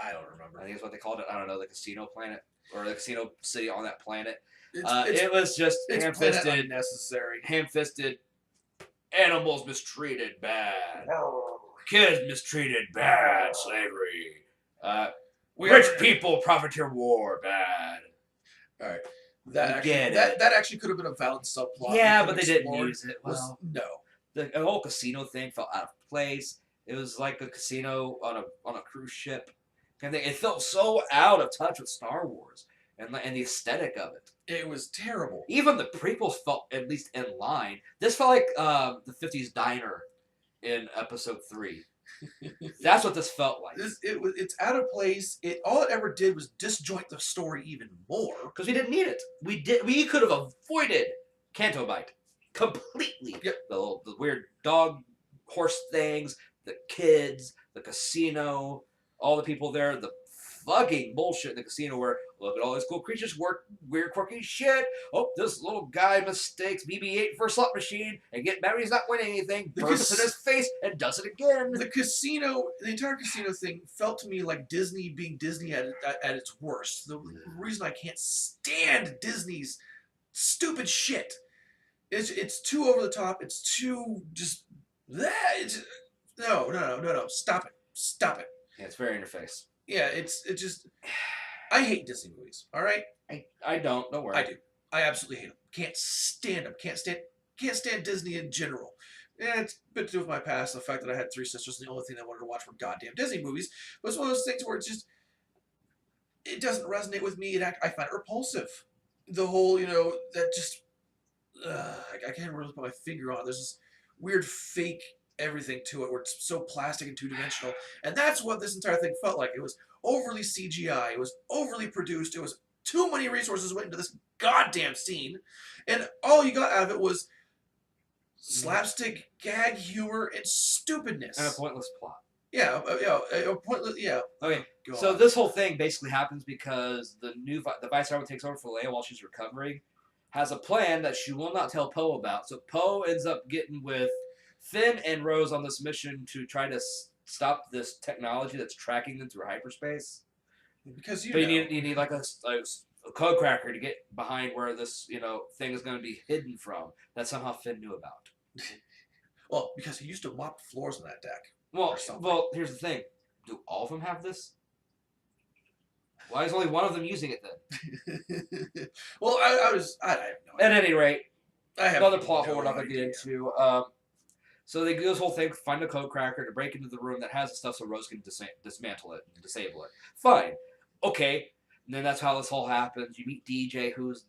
[SPEAKER 2] I don't remember.
[SPEAKER 1] I think it's what they called it. I don't know, the casino planet, or the casino city on that planet.
[SPEAKER 2] It's
[SPEAKER 1] it was just ham-fisted,
[SPEAKER 2] unnecessary.
[SPEAKER 1] Ham-fisted, animals mistreated bad, kids mistreated bad, slavery, rich people profiteer war bad.
[SPEAKER 2] All right, that actually could have been a valid subplot.
[SPEAKER 1] Yeah, but they didn't use it. Well,
[SPEAKER 2] no,
[SPEAKER 1] the whole casino thing felt out of place. It was like a casino on a cruise ship. Kind of thing. It felt so out of touch with Star Wars and the aesthetic of it.
[SPEAKER 2] It was terrible.
[SPEAKER 1] Even the prequels felt at least in line. This felt like the 50s diner in Episode 3. That's what this felt like.
[SPEAKER 2] It's out of place. All it ever did was disjoint the story even more.
[SPEAKER 1] Because we didn't need it. We could have avoided Canto Bight completely.
[SPEAKER 2] Yep.
[SPEAKER 1] The weird dog horse things, the kids, the casino, all the people there, the fucking bullshit in the casino where, look at all these cool creatures, work weird, quirky shit. Oh, this little guy mistakes BB-8 for a slot machine and get mad he's not winning anything, bursts in his face, and does it again.
[SPEAKER 2] The entire casino thing felt to me like Disney being Disney at its worst. The reason I can't stand Disney's stupid shit is it's too over the top. It's too just that. No. Stop it.
[SPEAKER 1] Yeah, it's very in your face.
[SPEAKER 2] Yeah, it's just. I hate Disney movies. All right.
[SPEAKER 1] I don't worry.
[SPEAKER 2] I do. I absolutely hate them. Can't stand them. Can't stand Disney in general. And it's a bit to do with my past, the fact that I had 3 sisters, and the only thing I wanted to watch were goddamn Disney movies. But it's one of those things where it doesn't resonate with me. I find it repulsive. The whole, that just, I can't really put my finger on it. There's this weird fake everything to it where it's so plastic and two-dimensional. And that's what this entire thing felt like. It was overly CGI. It was overly produced. It was too many resources went into this goddamn scene. And all you got out of it was slapstick, gag humor, and stupidness.
[SPEAKER 1] And a pointless plot.
[SPEAKER 2] Yeah, pointless. Yeah.
[SPEAKER 1] Okay, so this whole thing basically happens because the Vice Admiral takes over for Leia while she's recovering, has a plan that she will not tell Poe about. So Poe ends up getting with Finn and Rose on this mission to try to stop this technology that's tracking them through hyperspace.
[SPEAKER 2] Because
[SPEAKER 1] you need like a code cracker to get behind where this thing is going to be hidden from that somehow Finn knew about.
[SPEAKER 2] Well, because he used to mop floors on that deck.
[SPEAKER 1] Well, here's the thing: do all of them have this? Why is only one of them using it then?
[SPEAKER 2] Well, I have no idea.
[SPEAKER 1] At any rate,
[SPEAKER 2] I have
[SPEAKER 1] another plot hole we're not going to get into. So they do this whole thing, find a code cracker to break into the room that has the stuff so Rose can dismantle it and disable it. Fine. Okay. And then that's how this all happens. You meet DJ, who's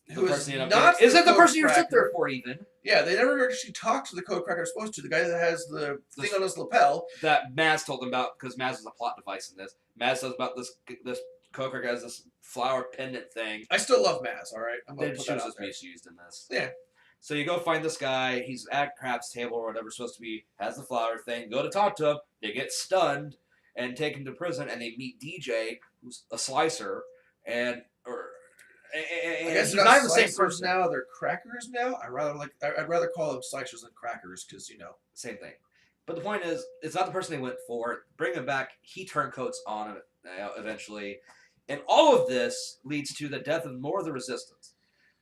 [SPEAKER 1] the person you end up getting. Is it the person you're sitting there for even?
[SPEAKER 2] Yeah, they never actually talk to the code cracker supposed to. The guy that has the thing on his lapel.
[SPEAKER 1] That Maz told them about, because Maz is a plot device in this. Maz says about this code cracker has this flower pendant thing.
[SPEAKER 2] I still love Maz, all right? I'm
[SPEAKER 1] going to put that out there. Misused in this.
[SPEAKER 2] Yeah.
[SPEAKER 1] So you go find this guy. He's at Crab's table or whatever, supposed to be, has the flower thing. Go to talk to him. They get stunned and taken to prison, and they meet DJ, who's a slicer, and
[SPEAKER 2] I guess
[SPEAKER 1] he's not the same person
[SPEAKER 2] now. They're crackers now. I'd rather call them slicers than crackers because
[SPEAKER 1] same thing. But the point is, it's not the person they went for. Bring him back. He turncoats on it eventually, and all of this leads to the death of more of the resistance.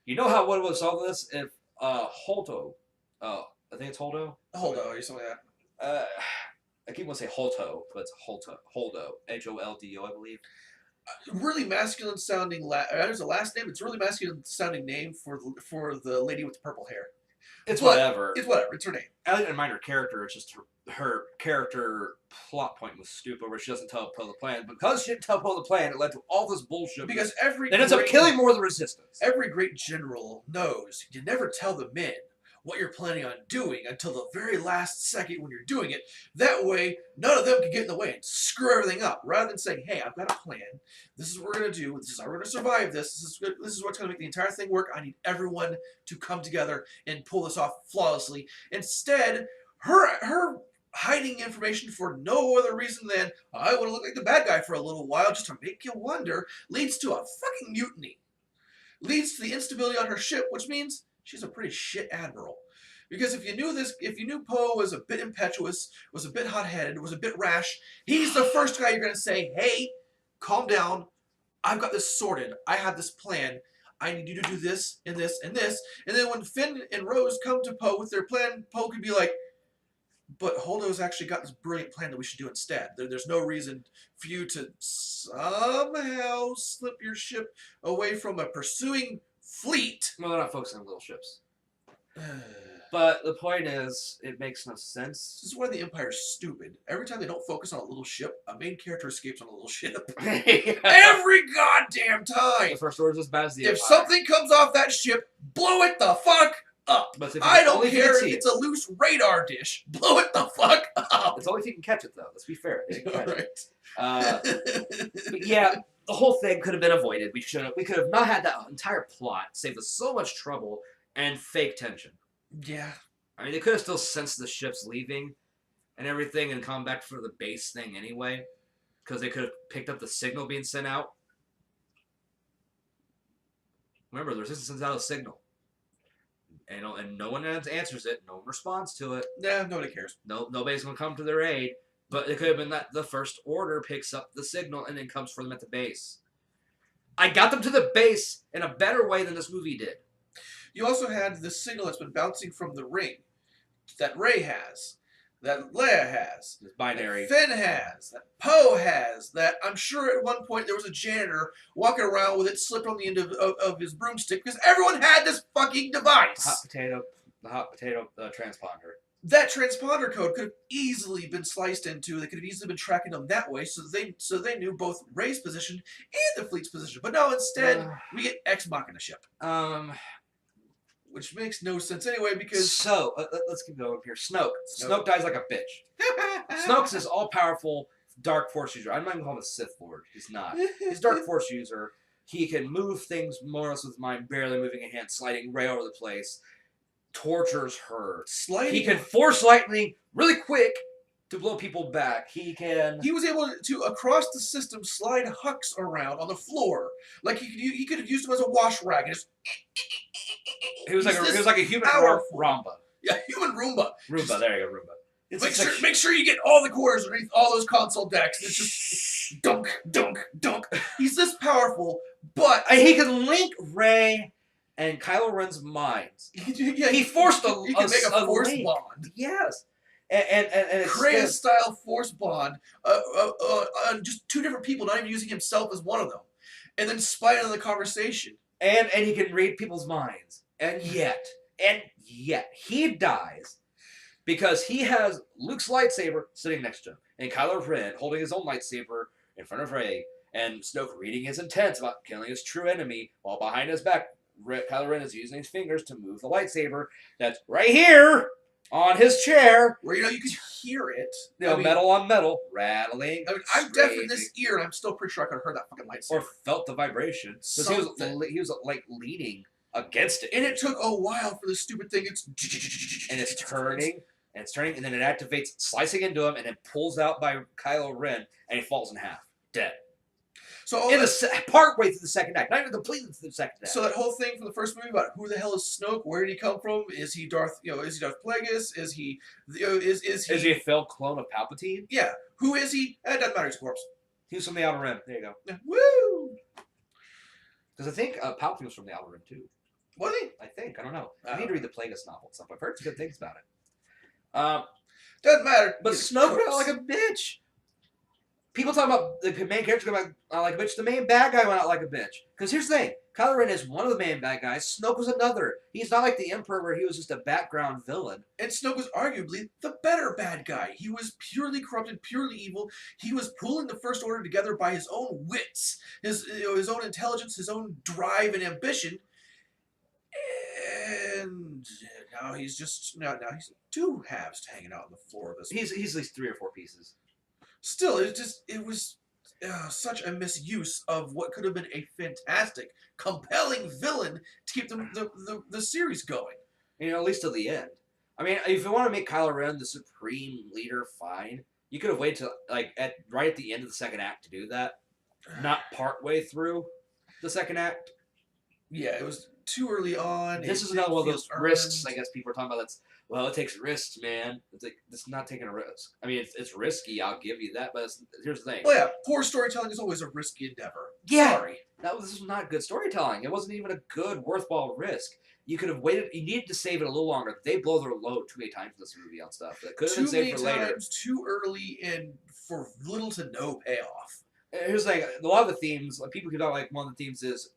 [SPEAKER 1] You know how one would solve this if Holdo, I think it's Holdo.
[SPEAKER 2] Holdo, or something like
[SPEAKER 1] that. I keep wanting to say Holdo, but it's Holdo. Holdo, I believe.
[SPEAKER 2] Really masculine sounding. There's a last name. It's a really masculine sounding name for the lady with the purple hair.
[SPEAKER 1] It's whatever.
[SPEAKER 2] It's whatever. It's her name.
[SPEAKER 1] I didn't mind her character. It's just her character plot point was stupid, where she doesn't tell Poe the plan. Because she didn't tell Poe the plan, it led to all this bullshit.
[SPEAKER 2] Because
[SPEAKER 1] it ends up killing more of the resistance.
[SPEAKER 2] Every great general knows you never tell the men what you're planning on doing until the very last second when you're doing it. That way, none of them can get in the way and screw everything up. Rather than saying, hey, I've got a plan. This is what we're going to do. This is how we're going to survive this. This is what's going to make the entire thing work. I need everyone to come together and pull this off flawlessly. Instead, her hiding information for no other reason than, I want to look like the bad guy for a little while just to make you wonder, leads to a fucking mutiny. Leads to the instability on her ship, which means she's a pretty shit admiral. Because if you knew Poe was a bit impetuous, was a bit hot-headed, was a bit rash, he's the first guy you're going to say, hey, calm down. I've got this sorted. I have this plan. I need you to do this and this and this. And then when Finn and Rose come to Poe with their plan, Poe could be like, but Holdo's actually got this brilliant plan that we should do instead. There's no reason for you to somehow slip your ship away from a pursuing fleet.
[SPEAKER 1] Well, they're not focusing on little ships. But the point is, it makes no sense.
[SPEAKER 2] This is why the Empire's stupid. Every time they don't focus on a little ship, a main character escapes on a little ship.
[SPEAKER 1] Yeah.
[SPEAKER 2] Every goddamn time!
[SPEAKER 1] The First Order's as bad as the Empire.
[SPEAKER 2] If something comes off that ship, blow it the fuck up. I don't care if it's a loose radar dish. Blow it the fuck up.
[SPEAKER 1] It's only if you can catch it, though. Let's be fair.
[SPEAKER 2] Right.
[SPEAKER 1] But yeah, the whole thing could have been avoided. We could have not had that entire plot. Saved us so much trouble and fake tension.
[SPEAKER 2] Yeah.
[SPEAKER 1] I mean, they could have still sensed the ships leaving and everything and come back for the base thing anyway. because they could have picked up the signal being sent out. Remember, the resistance sends out a signal, and no one answers it. No one responds to it.
[SPEAKER 2] Nah, nobody cares.
[SPEAKER 1] No, nobody's gonna come to their aid. But it could have been that the First Order picks up the signal and then comes for them at the base. I got them to the base in a better way than this movie did.
[SPEAKER 2] You also had the signal that's been bouncing from the ring that Rey has, that Leia has,
[SPEAKER 1] It's binary.
[SPEAKER 2] that Finn has, that Poe has, that I'm sure at one point there was a janitor walking around with it slipped on the end of his broomstick because everyone had this fucking device.
[SPEAKER 1] The hot potato transponder.
[SPEAKER 2] That transponder code could have easily been sliced into. They could have easily been tracking them that way, so they knew both Rey's position and the fleet's position. But no, instead we get Ex Machina ship, which makes no sense anyway because.
[SPEAKER 1] So let's keep going here. Snoke dies like a bitch. Snoke's this all-powerful dark force user. I'm not even calling him a Sith Lord. He's not. He's a dark force user. He can move things more or less with his mind, barely moving a hand, sliding right over the place. Tortures her. He can force lightning really quick to blow people back. He
[SPEAKER 2] was able to across the system slide Hux around on the floor like he could have used him as a wash rag and just.
[SPEAKER 1] He was like a human Roomba.
[SPEAKER 2] Yeah, human Roomba.
[SPEAKER 1] Roomba, there you go, Roomba.
[SPEAKER 2] Make sure you get all the quarters underneath all those console decks. It's just dunk, dunk, dunk. He's this powerful, but
[SPEAKER 1] he can link Rey and Kylo Ren's minds. He forced
[SPEAKER 2] he can make a force
[SPEAKER 1] link.
[SPEAKER 2] bond.
[SPEAKER 1] Yes. And
[SPEAKER 2] Kreia style force bond on just two different people, not even using himself as one of them. And then spy on the conversation.
[SPEAKER 1] And he can read people's minds. And yet he dies because he has Luke's lightsaber sitting next to him. And Kylo Ren holding his own lightsaber in front of Rey. And Snoke reading his intents about killing his true enemy while behind his back Kylo Ren is using his fingers to move the lightsaber that's right here on his chair.
[SPEAKER 2] Where, you could hear it.
[SPEAKER 1] Metal on metal, rattling.
[SPEAKER 2] I'm deaf in this ear, and I'm still pretty sure I could have heard that fucking lightsaber.
[SPEAKER 1] Or felt the vibration. Because he was like leaning against it.
[SPEAKER 2] And it took a while for this stupid thing.
[SPEAKER 1] And it's turning, and then it activates, slicing into him, and it pulls out by Kylo Ren, and he falls in half, dead.
[SPEAKER 2] So
[SPEAKER 1] part way through the second act, not even completely through the second act.
[SPEAKER 2] So that whole thing from the first movie about who the hell is Snoke? Where did he come from? Is he Darth? Is he Darth Plagueis? Is he? Is he
[SPEAKER 1] a failed clone of Palpatine?
[SPEAKER 2] Yeah. Who is he? It doesn't matter. He's a corpse.
[SPEAKER 1] He was from the Outer Rim. There you go.
[SPEAKER 2] Woo!
[SPEAKER 1] Because I think Palpatine was from the Outer Rim too.
[SPEAKER 2] Was he?
[SPEAKER 1] I think. I don't know. I need to read the Plagueis novel and stuff. I've heard some good things about it.
[SPEAKER 2] Doesn't matter.
[SPEAKER 1] But Snoke went out like a bitch. People talk about the main character going out like a bitch. The main bad guy went out like a bitch. Because here's the thing. Kylo Ren is one of the main bad guys. Snoke was another. He's not like the Emperor where he was just a background villain.
[SPEAKER 2] And Snoke was arguably the better bad guy. He was purely corrupted, purely evil. He was pulling the First Order together by his own wits, his own intelligence, his own drive and ambition. And now he's just now he's two halves hanging out on the floor of this.
[SPEAKER 1] He's at least 3 or 4 pieces.
[SPEAKER 2] Still, it was such a misuse of what could have been a fantastic, compelling villain to keep the series going.
[SPEAKER 1] At least to the end. I mean, if you want to make Kylo Ren the supreme leader, fine. You could have waited till right at the end of the second act to do that, not part way through the second act.
[SPEAKER 2] Yeah, it was too early on.
[SPEAKER 1] This is another one of those risks, I guess people are talking about. It takes risks, man. It's not taking a risk. I mean, it's risky. I'll give you that. But here's the thing.
[SPEAKER 2] Well, yeah, poor storytelling is always a risky endeavor.
[SPEAKER 1] Yeah. Sorry, this was not good storytelling. It wasn't even a good, worthwhile risk. You could have waited. You needed to save it a little longer. They blow their load too many times in this movie on stuff that could have been saved for later.
[SPEAKER 2] Too many times, too early, and for little to no payoff.
[SPEAKER 1] Here's the thing. A lot of the themes, people can talk one of the themes is,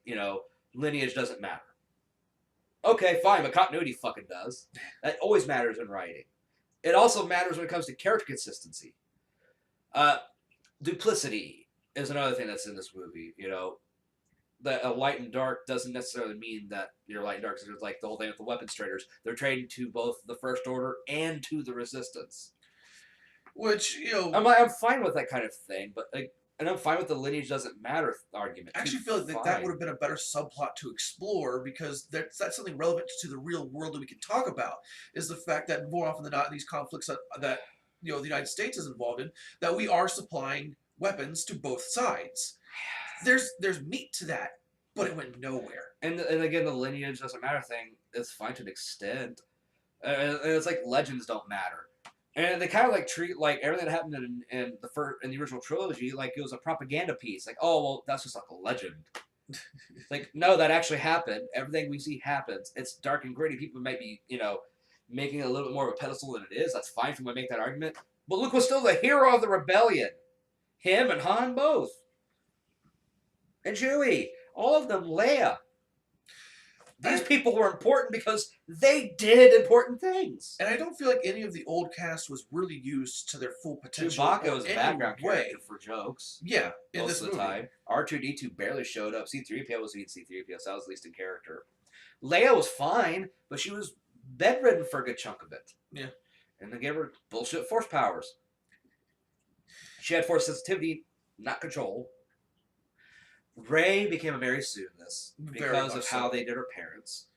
[SPEAKER 1] lineage doesn't matter. Okay, fine, but continuity fucking does. That always matters in writing. It also matters when it comes to character consistency. Duplicity is another thing that's in this movie. That light and dark doesn't necessarily mean that you're light and dark. It's like the whole thing with the weapons traders. They're trading to both the First Order and to the Resistance.
[SPEAKER 2] Which,
[SPEAKER 1] I'm fine with that kind of thing, but and I'm fine with the lineage doesn't matter argument.
[SPEAKER 2] I actually feel like that would have been a better subplot to explore because that's something relevant to the real world that we can talk about. Is the fact that more often than not, these conflicts that the United States is involved in, that we are supplying weapons to both sides. There's meat to that, but it went nowhere.
[SPEAKER 1] And again, the lineage doesn't matter thing is fine to an extent. And it's like legends don't matter. And they kind of like treat like everything that happened in the original trilogy like it was a propaganda piece. Like, oh well, that's just like a legend. Like, no, that actually happened. Everything we see happens. It's dark and gritty. People might be, making it a little bit more of a pedestal than it is. That's fine if you want to make that argument. But Luke was still the hero of the rebellion. Him and Han both. And Chewie. All of them. Leia. These people were important because they did important things.
[SPEAKER 2] And I don't feel like any of the old cast was really used to their full potential.
[SPEAKER 1] Chewbacca was a background character for jokes.
[SPEAKER 2] Yeah, in
[SPEAKER 1] most
[SPEAKER 2] this
[SPEAKER 1] of the
[SPEAKER 2] movie.
[SPEAKER 1] time. R2-D2 barely showed up. C-3PO was C-3PO, so that was least in character. Leia was fine, but she was bedridden for a good chunk of it.
[SPEAKER 2] Yeah.
[SPEAKER 1] And they gave her bullshit force powers. She had force sensitivity, not control. Rey became a Mary Sue in this because of how they did her parents.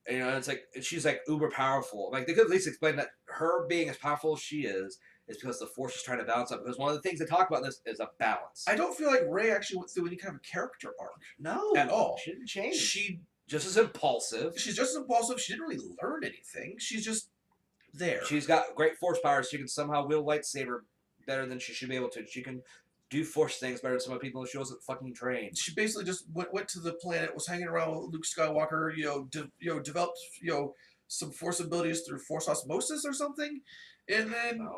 [SPEAKER 1] It's like she's like uber powerful. Like they could at least explain that her being as powerful as she is because the Force is trying to balance out. Because one of the things they talk about in this is a balance.
[SPEAKER 2] I don't feel like Rey actually went through any kind of a character arc.
[SPEAKER 1] No,
[SPEAKER 2] at all.
[SPEAKER 1] She didn't change.
[SPEAKER 2] She
[SPEAKER 1] just as impulsive.
[SPEAKER 2] She's just as impulsive. She didn't really learn anything. She's just there.
[SPEAKER 1] She's got great force powers. She can somehow wield a lightsaber better than she should be able to. She can do force things better than some other people. She wasn't fucking trained.
[SPEAKER 2] She basically just went to the planet, was hanging around with Luke Skywalker. Developed some force abilities through force osmosis or something, and then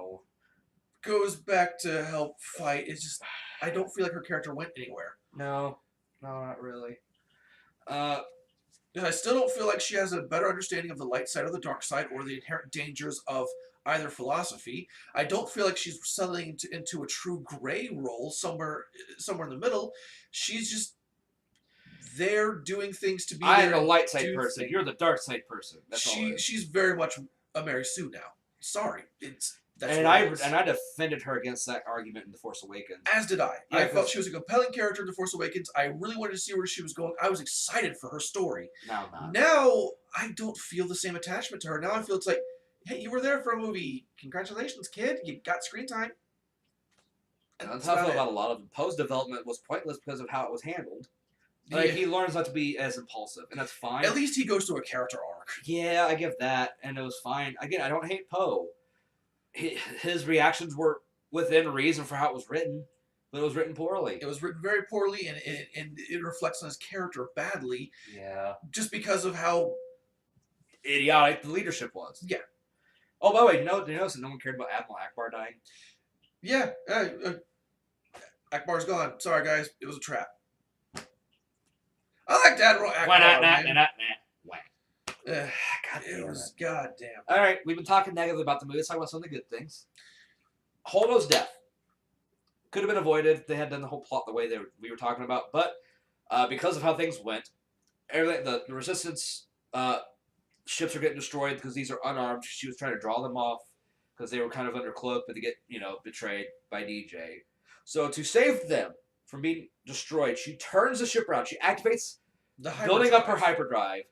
[SPEAKER 2] goes back to help fight. It's just I don't feel like her character went anywhere.
[SPEAKER 1] No, not really.
[SPEAKER 2] And I still don't feel like she has a better understanding of the light side or the dark side or the inherent dangers of either philosophy. I don't feel like she's settling into a true gray role somewhere in the middle. She's just there doing things to be
[SPEAKER 1] I
[SPEAKER 2] there.
[SPEAKER 1] am the light side person. You're the dark side person.
[SPEAKER 2] She's very much a Mary Sue now. Sorry,
[SPEAKER 1] I defended her against that argument in The Force Awakens.
[SPEAKER 2] As did I. Yeah, I felt she was a compelling character in The Force Awakens. I really wanted to see where she was going. I was excited for her story.
[SPEAKER 1] Now not.
[SPEAKER 2] Now I don't feel the same attachment to her. Now I feel it's like, hey, you were there for a movie. Congratulations, kid. You got screen time.
[SPEAKER 1] And that's how I feel about a lot of them. Poe's development was pointless because of how it was handled. Like, he learns not to be as impulsive, and that's fine.
[SPEAKER 2] At least he goes through a character arc.
[SPEAKER 1] Yeah, I give that, and it was fine. Again, I don't hate Poe. His reactions were within reason for how it was written, but it was written poorly.
[SPEAKER 2] It was written very poorly, and it reflects on his character badly.
[SPEAKER 1] Yeah.
[SPEAKER 2] Just because of how
[SPEAKER 1] idiotic the leadership was.
[SPEAKER 2] Yeah.
[SPEAKER 1] Oh, by the way, did you notice that no one cared about Admiral Akbar dying?
[SPEAKER 2] Yeah. Akbar's gone. Sorry, guys. It was a trap. I liked Admiral Akbar. Goddamn.
[SPEAKER 1] All right, we've been talking negatively about the movie. Let's talk about some of the good things. Holdo's death could have been avoided if they had done the whole plot the way we were talking about, but because of how things went, everything the Resistance ships are getting destroyed because these are unarmed. She was trying to draw them off because they were kind of under cloak, but they get betrayed by DJ. So to save them from being destroyed, she turns the ship around. She activates building up her hyperdrive.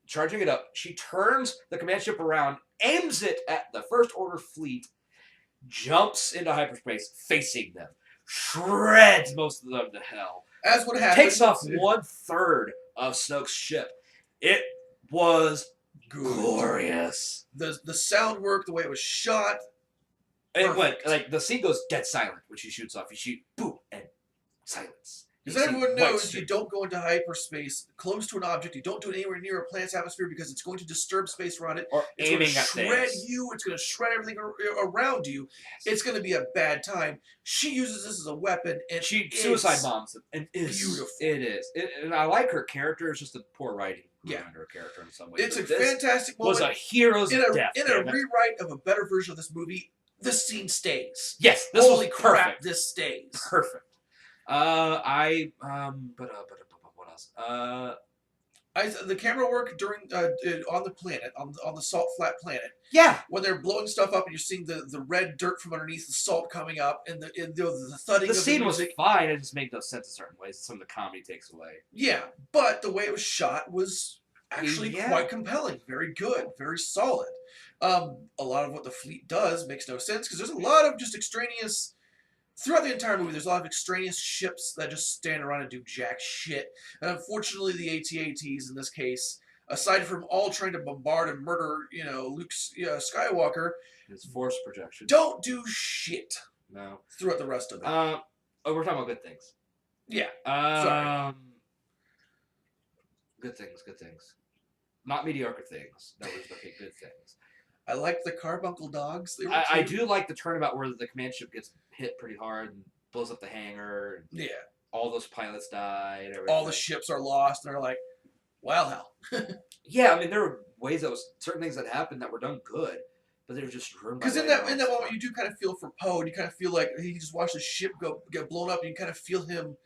[SPEAKER 1] Charging it up, she turns the command ship around, aims it at the First Order fleet, jumps into hyperspace, facing them, shreds most of them to hell.
[SPEAKER 2] As what happened,
[SPEAKER 1] takes off 1/3 of Snoke's ship. It was glorious.
[SPEAKER 2] The sound work, the way it was shot.
[SPEAKER 1] It went like the scene goes dead silent when she shoots off. You shoot, boom, and silence.
[SPEAKER 2] Because everyone knows you don't go into hyperspace close to an object. You don't do it anywhere near a planet's atmosphere because it's going to disturb space around it.
[SPEAKER 1] Or
[SPEAKER 2] it's
[SPEAKER 1] aiming
[SPEAKER 2] going to shred you. It's going to shred everything around you. Yes. It's going to be a bad time. She uses this as a weapon, and
[SPEAKER 1] she suicide bombs them. And it's
[SPEAKER 2] beautiful.
[SPEAKER 1] It is. And I like her character. It's just a poor writing.
[SPEAKER 2] Yeah,
[SPEAKER 1] under her character in some ways.
[SPEAKER 2] It's a fantastic moment.
[SPEAKER 1] Was a hero's death.
[SPEAKER 2] In a rewrite of a better version of this movie, this scene stays.
[SPEAKER 1] Yes, this
[SPEAKER 2] Holy
[SPEAKER 1] was
[SPEAKER 2] crap!
[SPEAKER 1] perfect.
[SPEAKER 2] This stays
[SPEAKER 1] perfect. What else?
[SPEAKER 2] The camera work during on the planet, on the salt flat planet.
[SPEAKER 1] Yeah.
[SPEAKER 2] When they're blowing stuff up and you're seeing the red dirt from underneath the salt coming up and the thudding.
[SPEAKER 1] The
[SPEAKER 2] of
[SPEAKER 1] scene
[SPEAKER 2] the
[SPEAKER 1] was fine. It just made no sense in certain ways. Some of the comedy takes away.
[SPEAKER 2] Yeah, but the way it was shot was actually quite compelling. Very good. Very solid. A lot of what the fleet does makes no sense because there's a lot of just extraneous throughout the entire movie, there's a lot of extraneous ships that just stand around and do jack shit. And unfortunately, the AT-ATs in this case, aside from all trying to bombard and murder, Luke Skywalker,
[SPEAKER 1] It's force projection.
[SPEAKER 2] don't do shit
[SPEAKER 1] No.
[SPEAKER 2] throughout the rest of it.
[SPEAKER 1] We're talking about good things.
[SPEAKER 2] Yeah.
[SPEAKER 1] Sorry. Good things. Not mediocre things. That was okay. Good things.
[SPEAKER 2] I liked the carbuncle dogs. They were
[SPEAKER 1] I do like the turnabout where the command ship gets hit pretty hard and blows up the hangar.
[SPEAKER 2] Yeah.
[SPEAKER 1] All those pilots died. Everything.
[SPEAKER 2] All the ships are lost, and they're like, well, hell.
[SPEAKER 1] Yeah, I mean, there were ways that was certain things that happened that were done good, but they were just ruined.
[SPEAKER 2] Because in that moment, you do kind of feel for Poe, and you kind of feel like he just watched the ship get blown up, and you kind of feel him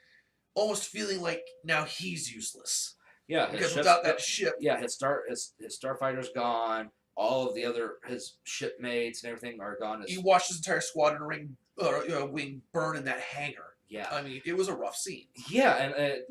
[SPEAKER 2] almost feeling like now he's useless.
[SPEAKER 1] Yeah,
[SPEAKER 2] because without that ship,
[SPEAKER 1] his starfighter's gone. All of his shipmates and everything are gone.
[SPEAKER 2] He watched his entire squadron wing burn in that hangar.
[SPEAKER 1] Yeah,
[SPEAKER 2] I mean, it was a rough scene.
[SPEAKER 1] Yeah, and it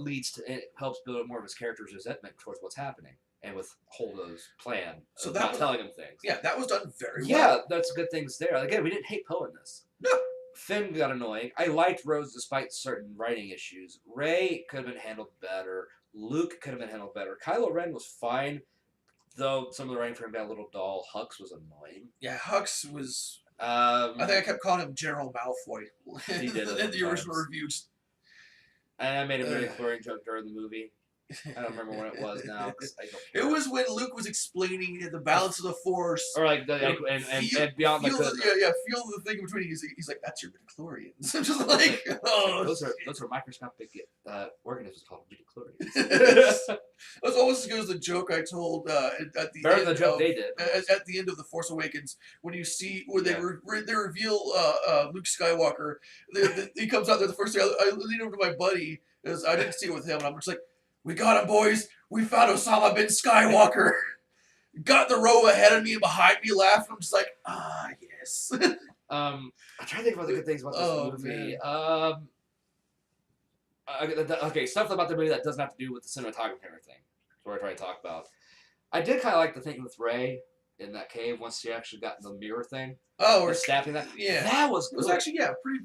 [SPEAKER 1] helps build up more of his character's resentment towards what's happening and with Holdo's plan. So not telling him things.
[SPEAKER 2] Yeah, that was done very well.
[SPEAKER 1] Yeah, that's good things there. Again, we didn't hate Poe in this.
[SPEAKER 2] No.
[SPEAKER 1] Finn got annoying. I liked Rose despite certain writing issues. Rey could have been handled better. Luke could have been handled better. Kylo Ren was fine, though some of the writing for him got a little dull. Hux was annoying.
[SPEAKER 2] Yeah, Hux was... I think I kept calling him General Malfoy
[SPEAKER 1] he did
[SPEAKER 2] in the original reviews.
[SPEAKER 1] And I made a very chlorine joke during the movie. I don't remember when it was now.
[SPEAKER 2] It was when Luke was explaining the balance of the Force.
[SPEAKER 1] Or like and beyond
[SPEAKER 2] feel the thing between. He's like, that's your midichlorians. I'm just like, oh.
[SPEAKER 1] Those are microscopic organisms called midichlorians.
[SPEAKER 2] That's almost as good as the joke I told at the
[SPEAKER 1] Better
[SPEAKER 2] end
[SPEAKER 1] than the joke they did.
[SPEAKER 2] At the end of The Force Awakens, when you see where they reveal Luke Skywalker, he comes out there. The first thing I lean over to my buddy is I didn't see it with him, and I'm just like, we got him, boys. We found Osama bin Skywalker. Got the row ahead of me and behind me laughing. I'm just like, yes.
[SPEAKER 1] I'm trying to think about the good things about this movie. Okay, stuff about the movie that doesn't have to do with the cinematography and everything. That's what I try to talk about. I did kind of like the thing with Rey in that cave once she actually got in the mirror thing.
[SPEAKER 2] Oh,
[SPEAKER 1] or stabbing that.
[SPEAKER 2] Yeah,
[SPEAKER 1] that was good.
[SPEAKER 2] It was actually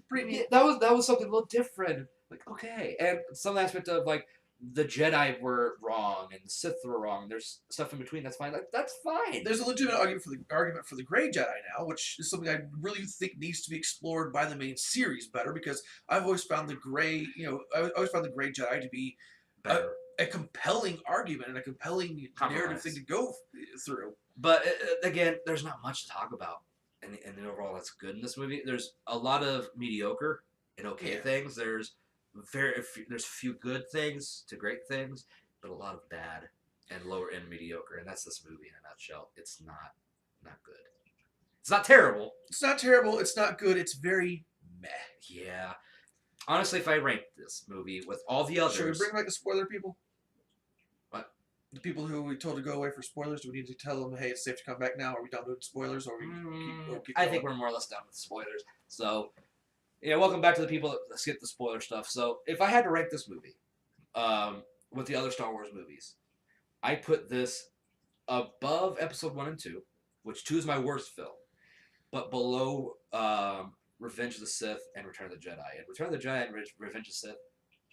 [SPEAKER 2] pretty neat.
[SPEAKER 1] That was something a little different. Like okay, and some aspect of like. The Jedi were wrong and the Sith were wrong. There's stuff in between that's fine. That's fine.
[SPEAKER 2] There's a legitimate argument for the Grey Jedi now, which is something I really think needs to be explored by the main series better because I've always found the Grey, I always found the Grey Jedi to be a compelling argument and a compelling narrative thing to go through.
[SPEAKER 1] But again, there's not much to talk about in the overall that's good in this movie. There's a lot of mediocre and things. There's few good things to great things, but a lot of bad and lower end mediocre, and that's this movie in a nutshell. It's not good. It's not terrible.
[SPEAKER 2] It's not terrible. It's not good. It's very meh.
[SPEAKER 1] Yeah. Honestly, if I ranked this movie with all the others,
[SPEAKER 2] should we bring back the spoiler people?
[SPEAKER 1] What?
[SPEAKER 2] The people who we told to go away for spoilers. Do we need to tell them, hey, it's safe to come back now? Are we done with spoilers, or keep
[SPEAKER 1] I think we're more or less done with spoilers. So. Yeah, welcome back to the people that skip the spoiler stuff. So, if I had to rank this movie with the other Star Wars movies, I put this above Episode 1 and 2, which 2 is my worst film, but below Revenge of the Sith and Return of the Jedi. And Return of the Jedi and Revenge of the Sith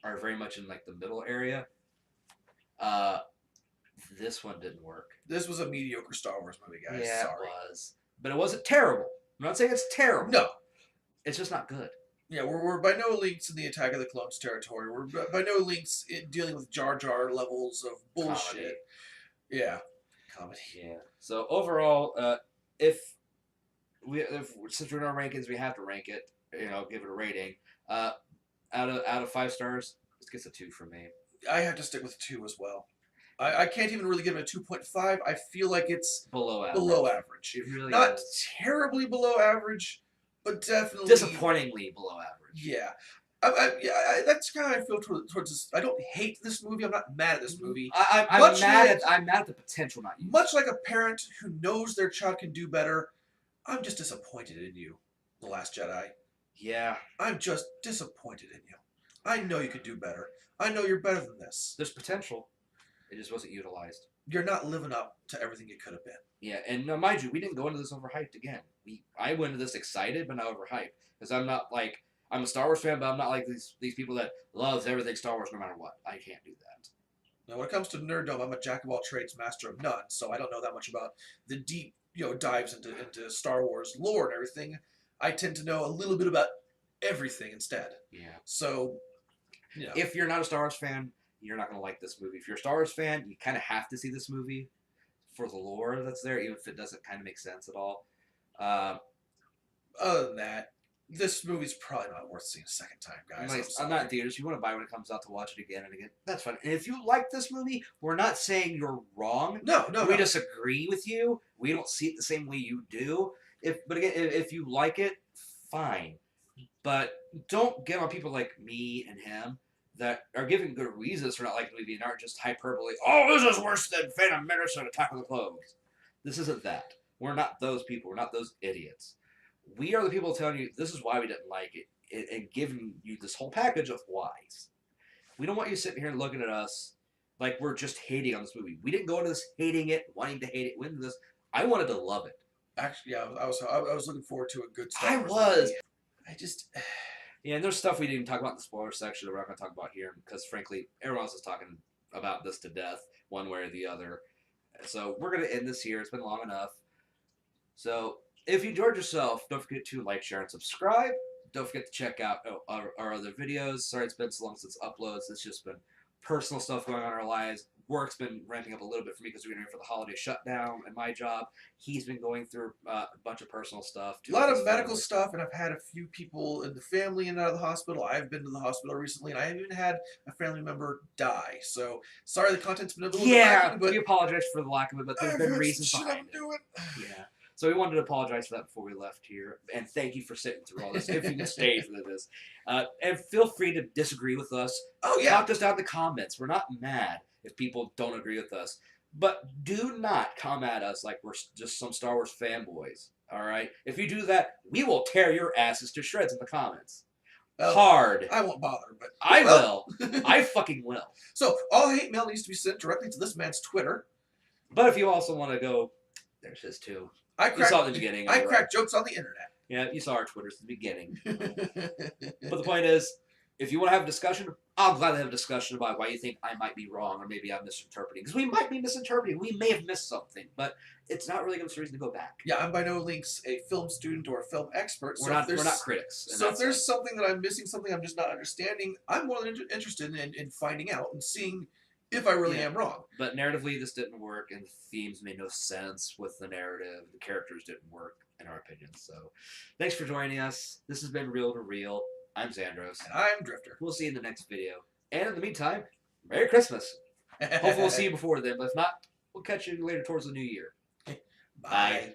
[SPEAKER 1] are very much in like the middle area. This one didn't work.
[SPEAKER 2] This was a mediocre Star Wars movie, guys.
[SPEAKER 1] Yeah,
[SPEAKER 2] sorry.
[SPEAKER 1] It was. But it wasn't terrible. I'm not saying it's terrible.
[SPEAKER 2] No.
[SPEAKER 1] It's just not good.
[SPEAKER 2] Yeah, we're by no links in the Attack of the Clones territory. We're by no links in dealing with Jar Jar levels of bullshit.
[SPEAKER 1] Comedy.
[SPEAKER 2] Yeah. Comedy.
[SPEAKER 1] Yeah. So overall, since we're in our rankings, we have to rank it. Give it a rating. Out of 5 stars, this gets a 2 from me.
[SPEAKER 2] I have to stick with 2 as well. I can't even really give it a 2.5. I feel like it's
[SPEAKER 1] below
[SPEAKER 2] average.
[SPEAKER 1] It really
[SPEAKER 2] not
[SPEAKER 1] is.
[SPEAKER 2] Terribly below average. But definitely
[SPEAKER 1] disappointingly below average.
[SPEAKER 2] Yeah, that's kind of how I feel towards this. I don't hate this movie. I'm not mad at this movie.
[SPEAKER 1] I'm mad at the potential not used.
[SPEAKER 2] Much like a parent who knows their child can do better, I'm just disappointed in you, The Last Jedi.
[SPEAKER 1] Yeah,
[SPEAKER 2] I'm just disappointed in you. I know you could do better. I know you're better than this.
[SPEAKER 1] There's potential. It just wasn't utilized.
[SPEAKER 2] You're not living up to everything it could have been.
[SPEAKER 1] Yeah, and mind you, we didn't go into this overhyped again. I went into this excited, but not overhyped. Because I'm I'm a Star Wars fan, but I'm not like these people that loves everything Star Wars no matter what. I can't do that.
[SPEAKER 2] Now, when it comes to nerddom, I'm a jack of all trades, master of none. So I don't know that much about the deep, dives into Star Wars lore and everything. I tend to know a little bit about everything instead.
[SPEAKER 1] Yeah.
[SPEAKER 2] So,
[SPEAKER 1] if you're not a Star Wars fan, you're not gonna like this movie. If you're a Star Wars fan, you kind of have to see this movie for the lore that's there, even if it doesn't kind of make sense at all.
[SPEAKER 2] Other than that, this movie's probably not worth seeing a second time, guys.
[SPEAKER 1] I'm not in theaters. If you want to buy when it comes out to watch it again and again, that's fine. And if you like this movie, we're not saying you're wrong.
[SPEAKER 2] No.
[SPEAKER 1] We disagree with you. We don't see it the same way you do. But again, if you like it, fine. But don't get on people like me and him that are giving good reasons for not liking the movie and aren't just hyperbole. Oh, this is worse than Phantom Menace and Attack of the Clones. This isn't that. We're not those people. We're not those idiots. We are the people telling you this is why we didn't like it and giving you this whole package of whys. We don't want you sitting here and looking at us like we're just hating on this movie. We didn't go into this hating it, wanting to hate it. We went into this. I wanted to love it.
[SPEAKER 2] Actually, yeah, I was looking forward to a good Star Wars
[SPEAKER 1] was.
[SPEAKER 2] movie. I just.
[SPEAKER 1] Yeah, and there's stuff we didn't talk about in the spoiler section that we're not going to talk about here because, frankly, everyone else is talking about this to death, one way or the other. So we're going to end this here. It's been long enough. So if you enjoyed yourself, don't forget to like, share, and subscribe. Don't forget to check out our other videos. Sorry it's been so long since uploads. It's just been personal stuff going on in our lives. Work's been ramping up a little bit for me because we're getting ready for the holiday shutdown and my job. He's been going through a bunch of personal stuff.
[SPEAKER 2] A lot of medical stuff, and I've had a few people in the family in and out of the hospital. I've been to the hospital recently, and I have even had a family member die. So, sorry the content's been a little bit lacking, but
[SPEAKER 1] we apologize for the lack of it, but there's been reasons behind it. Yeah. So we wanted to apologize for that before we left here, and thank you for sitting through all this. If you can stay through this, and feel free to disagree with us.
[SPEAKER 2] Oh yeah,
[SPEAKER 1] talk to us down in the comments. We're not mad if people don't agree with us, but do not come at us like we're just some Star Wars fanboys. All right, if you do that, we will tear your asses to shreds in the comments. Hard.
[SPEAKER 2] I won't bother, but
[SPEAKER 1] I will. I fucking will.
[SPEAKER 2] So all hate mail needs to be sent directly to this man's Twitter.
[SPEAKER 1] But if you also want to go, there's his too. You saw it in the beginning.
[SPEAKER 2] I crack jokes on the internet.
[SPEAKER 1] Yeah, you saw our Twitters at the beginning. But the point is, if you want to have a discussion, I'll gladly have a discussion about why you think I might be wrong or maybe I'm misinterpreting. Because we might be misinterpreting. We may have missed something, but it's not really giving us a reason to go back.
[SPEAKER 2] Yeah, I'm by no means a film student or a film expert.
[SPEAKER 1] We're not critics.
[SPEAKER 2] So if there's something that I'm missing, something I'm just not understanding, I'm more than interested in finding out and seeing if I really am wrong.
[SPEAKER 1] But narratively, this didn't work, and the themes made no sense with the narrative. The characters didn't work, in our opinion. So, thanks for joining us. This has been Real to Real. I'm Zandrous.
[SPEAKER 2] And I'm Drifter.
[SPEAKER 1] We'll see you in the next video. And in the meantime, Merry Christmas. Hopefully we'll see you before then, but if not, we'll catch you later towards the new year.
[SPEAKER 2] Bye.